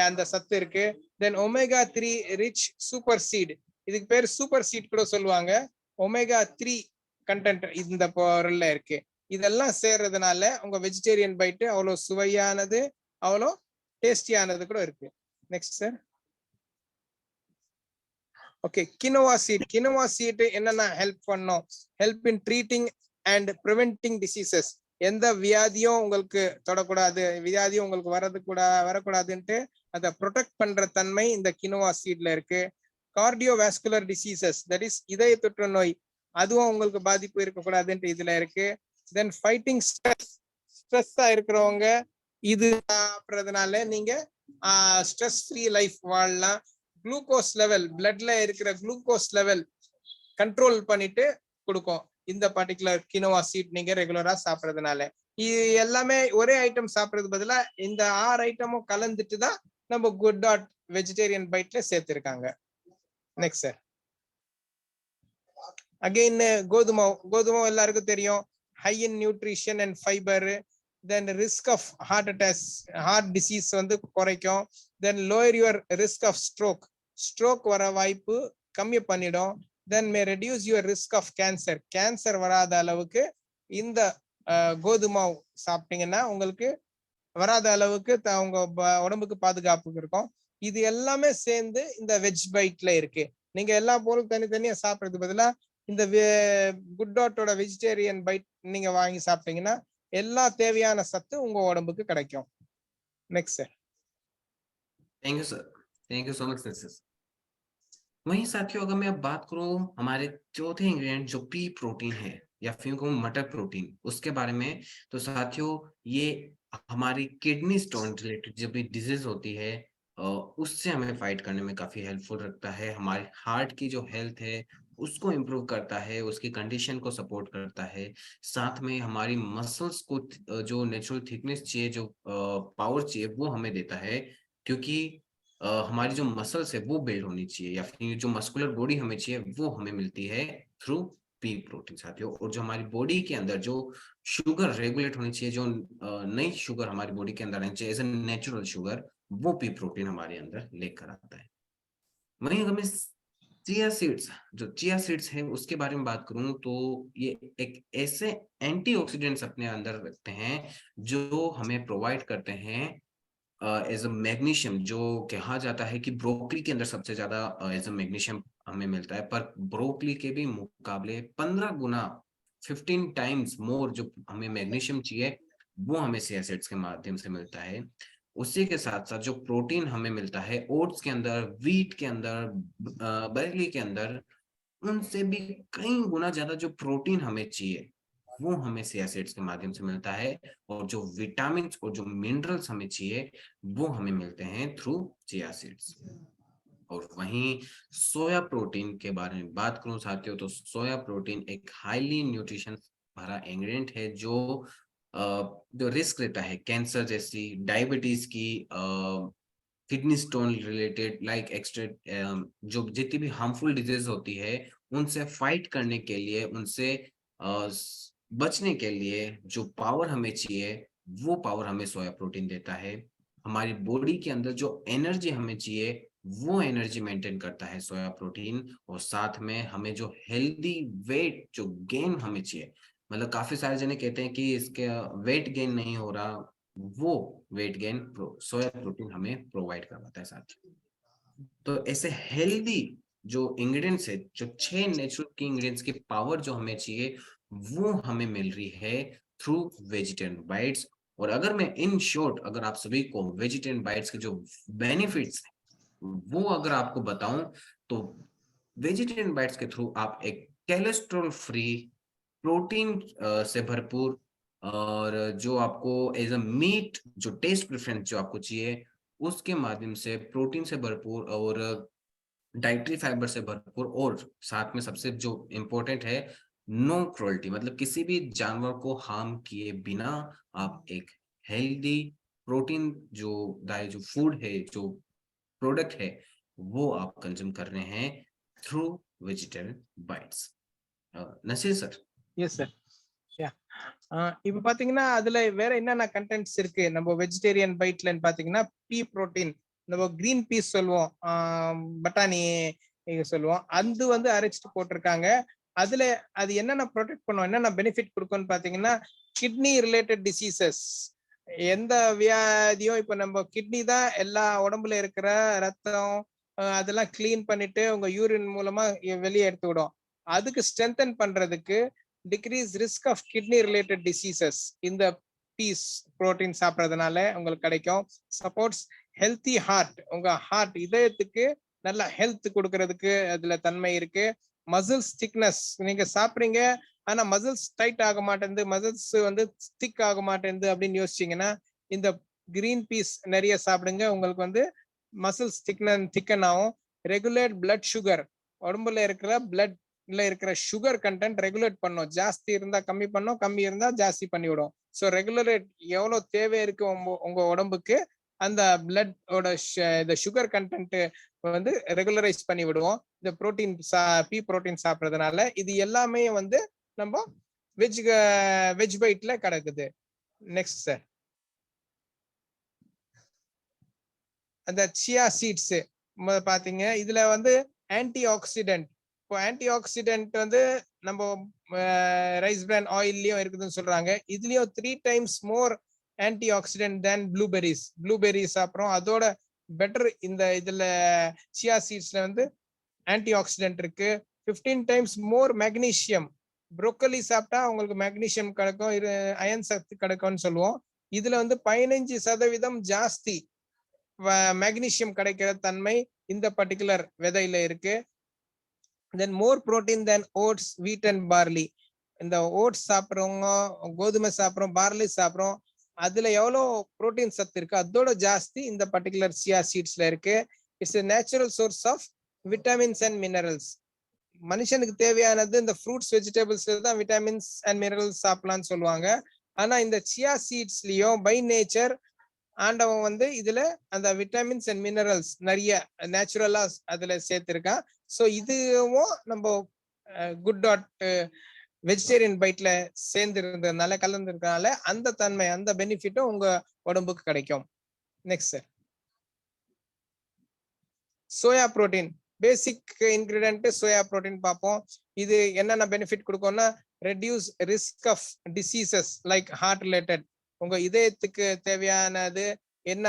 அந்த சத்து இருக்கு. Then omega 3 rich super seed, இதுக்கு பேர் சூப்பர் சீட் கூட சொல்லுவாங்க. ஒமேகா 3 கண்டென்ட் இந்த பொருள்ல இருக்கு. இதெல்லாம் சேர்றதுனால உங்க வெஜிடேரியன் பைட் அவ்வளவு சுவையானது, அவ்வளோ டேஸ்டியானது கூட இருக்கு. Next sir. Okay, quinoa seed. Quinoa seed என்னென்ன ஹெல்ப் பண்ணும்? Help in treating and preventing diseases. எந்த வியாதியும் உங்களுக்கு தொடக்கூடாது, வியாதியும் உங்களுக்கு வரக்கூடாதுன்ட்டு அதை ப்ரொடெக்ட் பண்ற தன்மை இந்த கினோவா சீட்ல இருக்கு. கார்டியோவாஸ்குலர் டிசீசஸ், தட் இஸ் இதய தொற்று நோய், அதுவும் உங்களுக்கு பாதிப்பு இருக்கக்கூடாதுன்ட்டு இதுல இருக்கு. தென் ஃபைட்டிங் ஸ்ட்ரெஸ், ஸ்ட்ரெஸ்ஸா இருக்கிறவங்க இது சாப்பிட்றதுனால நீங்க ஸ்ட்ரெஸ் ஃப்ரீ லைஃப் வாழலாம். குளுக்கோஸ் லெவல், பிளட்ல இருக்கிற குளுக்கோஸ் லெவல் கண்ட்ரோல் பண்ணிட்டு கொடுக்கும் இந்த பர்டிகுலர் கினோவா சீட் நீங்க ரெகுலரா சாப்பிட்றதுனால. இது எல்லாமே ஒரே ஐட்டம் சாப்பிட்றது பதிலா இந்த 6 ஐட்டமும் கலந்துட்டு தான் நம்ம குட் டாட் வெஜிடேரியன் பைட்ல சேர்த்திருக்காங்க. Next sir. அகைன் கோதுமை எல்லாருக்கும் தெரியும், high in nutrition and fibre. Then risk of heart attack, heart disease வந்து குறைக்கும். Then lower your risk of stroke வர வாய்ப்பு கம்மி பண்ணிடும். Then may reduce your risk of cancer வராத அளவுக்கு இந்த கோதுமை சாப்பிட்டீங்கன்னா உங்களுக்கு வராத அளவுக்கு உங்க உடம்புக்கு பாதுகாப்பு இருக்கும். இது எல்லாமே சேர்ந்து இந்த வெஜ் பைட்ல இருக்கு. நீங்க எல்லா பொருளும் தனித்தனியா சாப்பிடுறது பதிலா இந்த குட் டாட்டோட வெஜிடேரியன் பைட் நீங்க வாங்கி சாப்பிட்டீங்கன்னா எல்லா தேவையான சத்து உங்க உடம்புக்கு கிடைக்கும். Next sir. Thank you sir, thank you so much sir. वहीं साथियों, अगर मैं अब बात करूं हमारे चौथे इंग्रेडिएंट जो पी प्रोटीन है या फिर कहूं मटर प्रोटीन, उसके बारे में, तो साथियों ये हमारी किडनी स्टोन रिलेटेड जो भी डिजीज होती है उससे हमें फाइट करने में काफी हेल्पफुल रखता है। हमारे हार्ट की जो हेल्थ है उसको इम्प्रूव करता है, उसकी कंडीशन को सपोर्ट करता है। साथ में हमारी मसल्स को जो नेचुरल थिकनेस चाहिए, जो पावर चाहिए, वो हमें देता है। क्योंकि हमारी जो मसल्स है वो बिल्ड होनी चाहिए, या फिर जो मस्कुलर बॉडी हमें चाहिए वो हमें मिलती है थ्रू पी प्रोटीन साथियों। और जो हमारी बॉडी के अंदर जो शुगर रेगुलेट होनी चाहिए, जो नई शुगर हमारी बॉडी के अंदर आनी चाहिए एज ए नेचुरल शुगर, वो पी प्रोटीन हमारे अंदर लेकर आता है। वहीं अगर मैं चिया सीड्स है उसके बारे में बात करूं तो ये एक ऐसे एंटीऑक्सीडेंट्स अपने अंदर रखते हैं जो हमें प्रोवाइड करते हैं एज अ मैग्नीशियम। जो कहा जाता है कि ब्रोकली के अंदर सबसे ज्यादा एज अ मैग्नीशियम हमें मिलता है, पर ब्रोकली के भी मुकाबले 15 गुना 15 टाइम्स मोर जो हमें मैग्नीशियम चाहिए वो हमें चिया सीड्स के माध्यम से मिलता है। उसी के साथ साथ जो प्रोटीन हमें मिलता है ओट्स के अंदर, व्हीट के अंदर, बरेली के अंदर, उनसे भी कई गुना ज्यादा जो प्रोटीन हमें चाहिए वो हमें चिया सीड्स के माध्यम से मिलता है। और जो विटामिन और जो मिनरल्स हमें चाहिए वो हमें मिलते हैं थ्रू चिया सीड्स। और वहीं सोया प्रोटीन के बारे में बात करूं साथियों, तो सोया प्रोटीन एक हाईली न्यूट्रिशन भरा इंग्रेडिएंट है जो रिस्क रहता है कैंसर जैसी, डायबिटीज की, kidney stone related like extra, जो जितनी भी हार्मफुल डिजीज होती है उनसे फाइट करने के लिए, उनसे बचने के लिए जो पावर हमें चाहिए वो पावर हमें सोया प्रोटीन देता है। हमारी बॉडी के अंदर जो एनर्जी हमें चाहिए वो एनर्जी मेंटेन करता है सोया प्रोटीन। और साथ में हमें जो हेल्दी वेट जो गेन हमें चाहिए, मतलब काफी सारे जने कहते हैं कि इसके वेट गेन नहीं हो रहा, वो वेट गेन सोया प्रोटीन हमें प्रोवाइड करवाता है साथियों। तो ऐसे हेल्दी जो इंग्रेडिएंट्स है, जो 6 नेचुरल की इंग्रेडिएंट्स की पावर जो हमें चाहिए वो हमें मिल रही है थ्रू वेजिटेरियन बाइट्स। और अगर मैं इन शॉर्ट अगर आप सभी को वेजिटेरियन बाइट्स के जो बेनिफिट्स वो अगर आपको बताऊं, तो वेजिटेरियन बाइट्स के थ्रू आप एक कोलेस्ट्रॉल फ्री, प्रोटीन से भरपूर, और जो आपको एज अ मीट जो टेस्ट प्रेफरेंस जो आपको चाहिए उसके माध्यम से प्रोटीन से भरपूर और डाइटरी फाइबर से भरपूर, और साथ में सबसे जो इम्पोर्टेंट है नो क्रुएल्टी, मतलब किसी भी जानवर को हार्म किए बिना आप एक हेल्दी प्रोटीन जो फूड है, जो प्रोडक्ट है वो आप कंज्यूम कर रहे हैं through vegetarian bites. Naseer sir. Yes, sir. Yeah. இப்ப பாத்தீங்கன்னா அதுல வேற என்னென்ன கண்டென்ட்ஸ் இருக்கு நம்ம வெஜிடேரியன் பைட்லன்னு பாத்தீங்கன்னா பீ புரோட்டீன், நம்ம கிரீன் பீஸ் சொல்லுவோம், பட்டாணி சொல்லுவோம், அது வந்து அரைச்சிட்டு போட்டிருக்காங்க. அதுல அது என்னென்ன ப்ரொடெக்ட் பண்ணும், என்னென்ன பெனிஃபிட் கொடுக்கும்னு பாத்தீங்கன்னா கிட்னி ரிலேட்டட் டிசீசஸ், எந்த வியாதியும் இப்ப நம்ம கிட்னி தான் எல்லா உடம்புல இருக்கிற ரத்தம் அதெல்லாம் கிளீன் பண்ணிட்டு உங்க யூரின் மூலமா வெளியே எடுத்து விடும். அதுக்கு ஸ்ட்ரென்தன் பண்றதுக்கு decrease risk of kidney related diseases இந்த பீஸ் புரோட்டீன் சாப்பிட்றதுனால உங்களுக்கு கிடைக்கும். சப்போர்ட்ஸ் ஹெல்த்தி ஹார்ட், உங்க ஹார்ட் இதயத்துக்கு நல்ல ஹெல்த் கொடுக்கறதுக்கு அதுல தன்மை இருக்கு. மசில்ஸ் திக்னஸ், நீங்க சாப்பிடுறீங்க ஆனா மசில்ஸ் டைட் ஆக மாட்டேங்குது, மசில்ஸ் வந்து திக் ஆக மாட்டேங்குது அப்படின்னு யோசிச்சீங்கன்னா இந்த கிரீன் பீஸ் நிறைய சாப்பிடுங்க, உங்களுக்கு வந்து மசில்ஸ் திக்கன் ஆகும். ரெகுலேட் பிளட் சுகர், உடம்புல இருக்கிற பிளட்ல இருக்கிற சுகர் கண்டென்ட் ரெகுலேட் பண்ணும், ஜாஸ்தி இருந்தா கம்மி பண்ணும், கம்மி இருந்தா ஜாஸ்தி பண்ணி விடும். ஸோ ரெகுலரேட் எவ்வளவு தேவை இருக்கு உங்க உடம்புக்கு அந்த பிளட்டோட இந்த சுகர் கண்டென்ட் வந்து ரெகுலரைஸ் பண்ணி விடுவோம் இந்த புரோட்டீன் பீ புரோட்டீன் சாப்பிட்றதுனால. இது எல்லாமே வந்து நம்ம வெஜ் பைட்ல கிடக்குது. நெக்ஸ்ட் சார், அந்த சியா சீட்ஸ் பாத்தீங்க, இதுல வந்து ஆன்டி ஆக்சிடென்ட். இப்போ ஆன்டி ஆக்சிடென்ட் வந்து நம்ம ரைஸ் பிரான் ஆயில்லயும் இருக்குதுன்னு சொல்றாங்க, இதுலயும் 3 times மோர் ஆன்டி ஆக்சிடென்ட் தேன் ப்ளூபெரிஸ். ப்ளூபெரிஸ் அப்புறம் அதோட பெட்டர் இந்த இதுல சியா சீட்ஸ்ல வந்து ஆன்டி ஆக்சிடென்ட் இருக்கு. 15 times மோர் மெக்னீசியம். ப்ரோக்கலி சாப்பிட்டா உங்களுக்கு மெக்னீசியம் கிடைக்கும், அயன் சக்தி கிடைக்கும்னு சொல்லுவோம். இதுல வந்து 15% ஜாஸ்தி மெக்னீசியம் கிடைக்கிற தன்மை இந்த பர்டிகுலர் விதையில இருக்கு. Then more protein then oats, wheat and barley. இந்த ஓட்ஸ் சாப்பிட்றவங்க, கோதுமை சாப்பிட்றோம், பார்லி சாப்பிட்றோம், அதுல எவ்வளவு புரோட்டீன் சத்து இருக்கு அதோட ஜாஸ்தி இந்த பர்டிகுலர் சியா சீட்ஸ்ல இருக்கு. It's a natural source of vitamins and minerals. மனுஷனுக்கு தேவையானது இந்த ஃப்ரூட்ஸ் வெஜிடபிள்ஸ்ல தான் விட்டமின்ஸ் அண்ட் மினரல்ஸ் சாப்பிடலாம்னு சொல்லுவாங்க. ஆனா இந்த சியா சீட்ஸ்லயும் பை நேச்சர் ஆண்டவன் வந்து இதுல அந்த விட்டமின்ஸ் அண்ட் மினரல்ஸ் நிறைய நேச்சுரலா அதுல சேர்த்திருக்கான். ஸோ இதுவும் நம்ம குட் டாட் வெஜிடேரியன் பைட்ல சேர்ந்து இருந்ததுனால, கலந்து இருக்கிறதுனால அந்த தன்மை அந்த பெனிஃபிட்டும் உங்க உடம்புக்கு கிடைக்கும். Next sir, soya protein basic ingredient soya protein பார்ப்போம். இது என்னென்ன பெனிஃபிட் கொடுக்கும்னா reduce risk of diseases like heart related. உங்க இதயத்துக்கு தேவையானது என்ன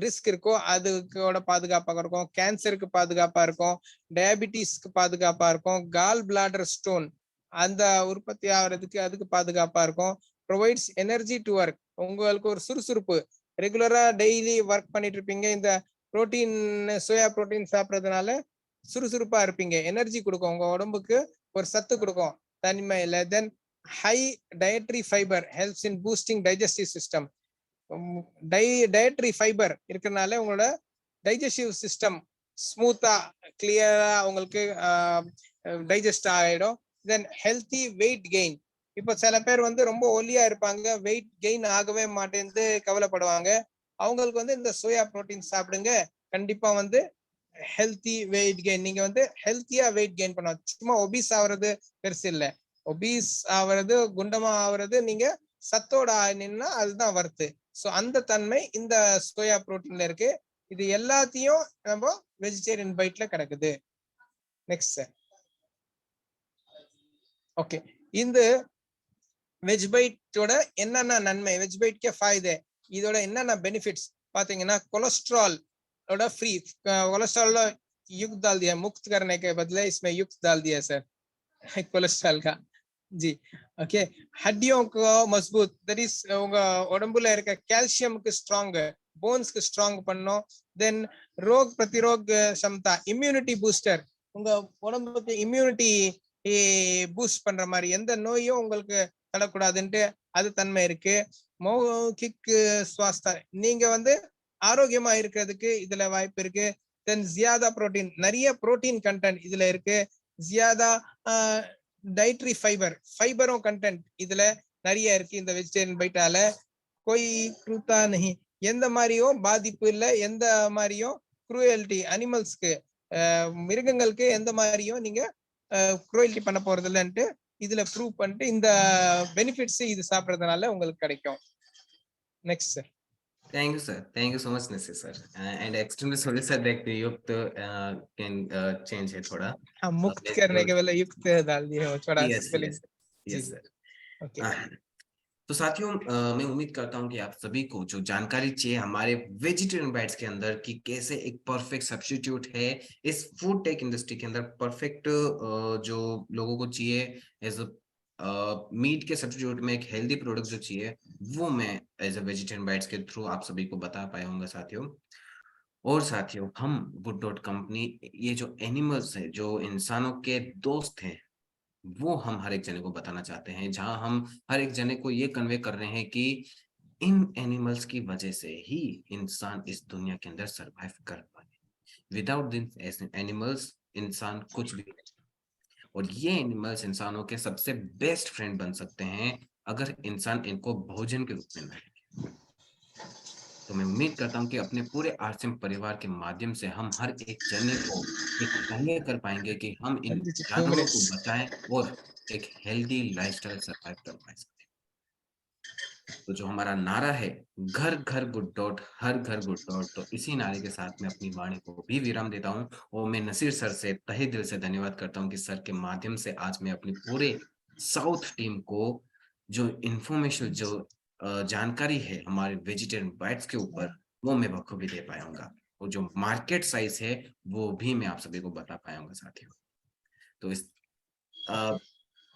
ரிஸ்க் இருக்கோ அதுக்கோட பாதுகாப்பாக இருக்கும். கேன்சருக்கு பாதுகாப்பா இருக்கும், டயபிட்டிஸ்க்கு பாதுகாப்பா இருக்கும், கால் பிளாடர் ஸ்டோன் அந்த உற்பத்தி ஆகிறதுக்கு அதுக்கு பாதுகாப்பா இருக்கும். ப்ரொவைட்ஸ் எனர்ஜி டு ஒர்க், உங்களுக்கு ஒரு சுறுசுறுப்பு, ரெகுலரா டெய்லி ஒர்க் பண்ணிட்டு இருப்பீங்க, இந்த புரோட்டீன் சோயா புரோட்டீன் சாப்பிட்றதுனால சுறுசுறுப்பா இருப்பீங்க, எனர்ஜி கொடுக்கும், உங்க உடம்புக்கு ஒரு சத்து கொடுக்கும் தனிமையில. Then high dietary fibre helps in boosting digestive system. Dietary fibre இருக்கிறதுனால உங்களோட டைஜஸ்டிவ் சிஸ்டம் ஸ்மூத்தா கிளியரா உங்களுக்கு டைஜஸ்ட் ஆகிடும். தென் ஹெல்த்தி வெயிட் கெயின். இப்போ சில பேர் வந்து ரொம்ப ஒல்லியா இருப்பாங்க, வெயிட் கெயின் ஆகவே மாட்டேன்னு கவலைப்படுவாங்க, அவங்களுக்கு வந்து இந்த சோயா புரோட்டீன் சாப்பிடுங்க, கண்டிப்பா வந்து ஹெல்த்தி வெயிட் கெயின், நீங்க வந்து ஹெல்த்தியா வெயிட் கெயின் பண்ணலாம். சும்மா ஒபீஸ் ஆகுறது பெருசு இல்லை, ஒபீஸ் ஆகுறது குண்டமா ஆகுறது நீங்க சத்தோட ஆனின்னா அதுதான் வர்த்து. ஸோ அந்த தன்மை இந்த சோயா புரோட்டீன்ல இருக்கு. இது எல்லாத்தையும் நம்ம வெஜிடேரியன் பைட்ல கிடக்குது. நெக்ஸ்ட் சார், ஓகே, இந்த வெஜ் பைட்டோட என்னென்ன நன்மை, வெஜ் பைட்கே ஃபாய்தே, இதோட என்னென்ன பெனிஃபிட்ஸ் பாத்தீங்கன்னா कोलेस्ट्रॉल फ्री, कोलेस्ट्रॉल युक्त डाल दिया, मुक्त करने के बदले इसमें युक्त डाल दिया सर कोलेस्ट्रॉल का जी. ओके, हड्डियों को मजबूत, दैट इज उंगा उडंबुला இருக்க கால்சியம்க்கு ஸ்ட்ராங், போன்ஸ்க்கு ஸ்ட்ராங் பண்ணும். தென் ரோக் பிரதிரோக் क्षमता, இம்யூனிட்டி பூஸ்டர், உங்க உடம்புக்கு இம்யூனிட்டி பூஸ்ட் பண்ற மாதிரி எந்த நோயும் உங்களுக்கு தடக்கூடாதுன்ட்டு அது தன்மை இருக்கு. மௌகிக் சுவாஸ்தா, நீங்க வந்து ஆரோக்கியமா இருக்கிறதுக்கு இதுல வாய்ப்பு இருக்கு. தென் ஜியாதா புரோட்டீன், நிறைய புரோட்டீன் கண்டென்ட் இதுல இருக்கு. ஜியாதா டயட்ரி ஃபைபர், ஃபைபரும் கண்டென்ட் இதுல நிறைய இருக்கு இந்த வெஜிடேரியன் பைட்டால. கோய் க்ரூதா நஹி, எந்த மாதிரியும் பாதிப்பு இல்லை, எந்த மாதிரியும் குரூயல்டி அனிமல்ஸ்க்கு மிருகங்களுக்கு எந்த மாதிரியும் நீங்க குரூயல்டி பண்ண போறது இல்லைன்ட்டு இதுல ப்ரூவ் பண்ணிட்டு இந்த பெனிஃபிட்ஸ் இது சாப்பிடுறதுனால உங்களுக்கு கிடைக்கும். Next sir. Thank you, sir. Thank you so much, Nasir, sir. And extremely sorry, sir, that the युक्त can change है थोड़ा. हाँ, मुक्त करने के वाला युक्त डाल दिए हो थोड़ा Yes, spelling. yes, yes, sir. Okay. तो साथियों, मैं उम्मीद करता हूं कि आप सभी को जो जानकारी चाहिए हमारे वेजिटेरियन बाइट्स के अंदर कि कैसे एक परफेक्ट सब्स्टिट्यूट है इस फूड टेक इंडस्ट्री के अंदर, परफेक्ट जो लोगों को चाहिए एज मीट के सब्स्टिट्यूट में एक हेल्दी प्रोडक्ट जो चाहिए, वो मैं एज अ वेजिटेरियन बाइट्स के थ्रू आप सभी को बता पाया हूँ साथियों। और साथियों, हम गुड डॉट कंपनी ये जो एनिमल्स है, जो इंसानों के दोस्त हैं, वो हम हर एक जने को बताना चाहते हैं, जहां हम हर एक जने को ये कन्वे कर रहे हैं कि इन एनिमल्स की वजह से ही इंसान इस दुनिया के अंदर सरवाइव कर पाए। विदाउट दिस एनिमल्स इंसान कुछ भी नहीं। और ये एनिमल्स इंसानों के सबसे बेस्ट फ्रेंड बन सकते हैं अगर इंसान इनको भोजन के रूप में न रखे। तो मैं उम्मीद करता हूं कि अपने पूरे आरसीएम परिवार के माध्यम से हम हर एक जने को एक कन्वे कर पाएंगे कि हम इन जानवरों को बचाएं और एक हेल्दी लाइफस्टाइल सर्वाइव कर पाए। तो जो हमारा नारा है, घर घर गुड डॉट, हर घर गुड डॉट, तो इसी नारे के साथ मैं अपनी वाणी को भी विराम देता हूं और मैं नसीर सर से तहे दिल से धन्यवाद करता हूं कि सर के माध्यम से आज मैं अपनी पूरे साउथ टीम को जो इंफॉर्मेशन, जो जानकारी है हमारे वेजिटेरियन बाइट्स के ऊपर, वो मैं बखूबी दे पाऊंगा और जो मार्केट साइज है वो भी मैं आप सभी को बता पाऊंगा साथियों। तो इस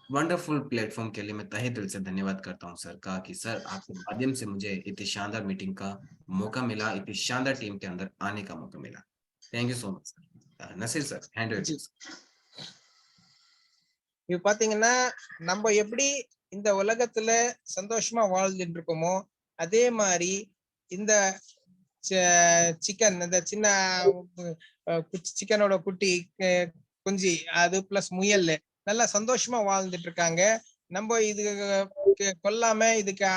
वंडरफुल प्लेटफॉर्म के लिए मैं तहे दिल से धन्यवाद करता हूं सर का कि सर आपके माध्यम से मुझे इतनी शानदार मीटिंग का मौका मिला, इतनी शानदार टीम के अंदर आने का मौका मिला। Thank you so much sir. Naseer sir, hand over. இது பாத்தீங்கன்னா நம்ம எப்படி இந்த உலகத்துல சந்தோஷமா வாழ்ந்துட்டு இருக்கோமோ அதே மாதிரி இந்த சிக்கன், இந்த சின்ன சிக்கனோட குட்டி குஞ்சு, அது பிளஸ் முயல் நல்லா சந்தோஷமா வாழ்ந்துட்டு இருக்காங்க. நம்ம இது கொல்லாம இதுக்கு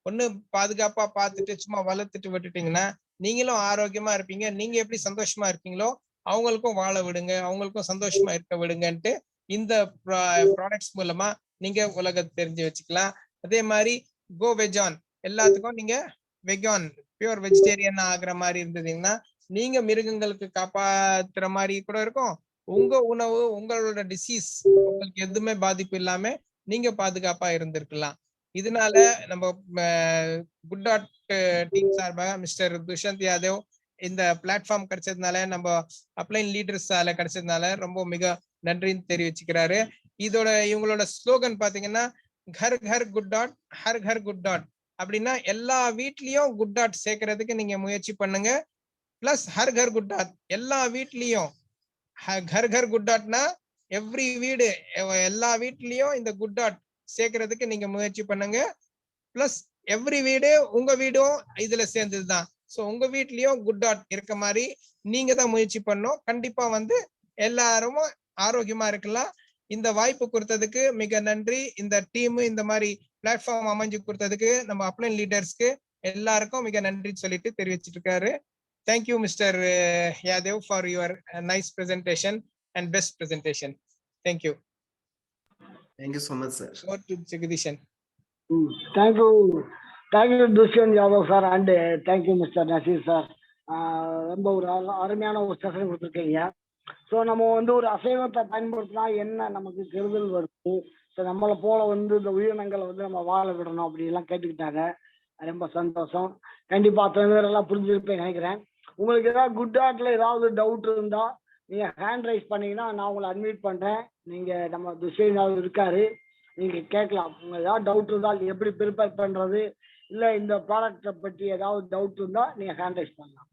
ஒண்ணு பாதுகாப்பா பார்த்துட்டு சும்மா வளர்த்துட்டு விட்டுட்டீங்கன்னா நீங்களும் ஆரோக்கியமா இருப்பீங்க. நீங்க எப்படி சந்தோஷமா இருக்கீங்களோ அவங்களுக்கும் வாழ விடுங்க, அவங்களுக்கும் சந்தோஷமா இருக்க விடுங்கன்ட்டு இந்த ப்ராடக்ட்ஸ் மூலமா நீங்க உலகத்தை தெரிஞ்சு வச்சுக்கலாம். அதே மாதிரி கோ வெஜான், எல்லாத்துக்கும் நீங்க வெகான், பியூர் வெஜிடேரியன் ஆகுற மாதிரி இருந்ததுன்னா நீங்க மிருகங்களுக்கு காப்பாத்துற மாதிரி கூட இருக்கும். உங்க உணவு, உங்களோட டிசீஸ் உங்களுக்கு எதுவுமே பாதிப்பு இல்லாம நீங்க பாதுகாப்பா இருந்திருக்கலாம். இதனால நம்ம குட் டாட் டீம் சார்பாக மிஸ்டர் துஷ்யந்த் யாதவ் இந்த பிளாட்ஃபார்ம் கிடைச்சதுனால, நம்ம அப்ளைன் லீடர்ஸால கிடைச்சதுனால ரொம்ப மிக நன்றின்னு தெரிவிச்சுக்கிறாரு. இதோட இவங்களோட ஸ்லோகன் பாத்தீங்கன்னா கர் கர் குட் டாட், ஹர் கர் குட் டாட். அப்படின்னா எல்லா வீட்லயும் குட் டாட் சேர்க்கறதுக்கு நீங்க முயற்சி பண்ணுங்க. பிளஸ் ஹர் கர் குட் டாட், எல்லா வீட்லயும் கர் கர் குட் டாட்னா எவ்ரி வீடு, எல்லா வீட்லயும் இந்த குட் டாட் சேர்க்கறதுக்கு நீங்க முயற்சி பண்ணுங்க. பிளஸ் எவ்ரி வீடு உங்க வீடும் இதுல சேர்ந்ததுதான். சோ உங்க வீட்லயும் குட் டாட் இருக்க மாதிரி நீங்க தான் முயற்சி பண்ணணும். கண்டிப்பா எல்லாரும் ஆரோக்கியமா இருக்கலாம். இந்த வாய்ப்பு கொடுத்ததுக்கு மிக நன்றி. இந்த டீம் இந்த மாதிரி பிளாட்ஃபார்ம் அமைஞ்சு கொடுத்ததுக்கு நம்ம அப்ளைன் லீடர்ஸ்க்கு எல்லாருக்கும் மிக நன்றி சொல்லிட்டு தெரிவிச்சிட்டு இருக்காரு. Thank you, Mr. Yadev, for your nice presentation and best presentation. Thank you. Thank you so much, sir. Over to Jagdishan. Thank you, Dushyant Yadav sir, and thank you, Mr. Nasir sir. ரொம்ப ஒரு அருமையான ஒரு session கொடுத்துருக்கீங்க. So நம்ம ஒரு அசைவத்தை பயன்படுத்தினா என்ன நமக்கு கெடுதல் வருது, ஸோ நம்மளை போல இந்த உயிரினங்களை நம்ம வாழ விடணும் அப்படிலாம் கேட்டுக்கிட்டாங்க. ரொம்ப சந்தோஷம். கண்டிப்பா அத்தனை பேரெல்லாம் புரிஞ்சிருப்பேன் நினைக்கிறேன். உங்களுக்கு ஏதாவது குட் டாட்ல ஏதாவது டவுட் இருந்தா நீங்க ஹேண்ட் ரைஸ் பண்ணீங்கன்னா நான் உங்களை அட்மிட் பண்றேன். நீங்க நம்ம துஷ்யந்த் இருக்காரு, நீங்க கேட்கலாம். உங்களுக்கு ஏதாவது டவுட் இருந்தால் எப்படி ப்ரிப்பேர் பண்றது, இல்ல இந்த ப்ராடக்டை பற்றி ஏதாவது டவுட் இருந்தா நீங்க ஹேண்ட் ரைஸ் பண்ணலாம்.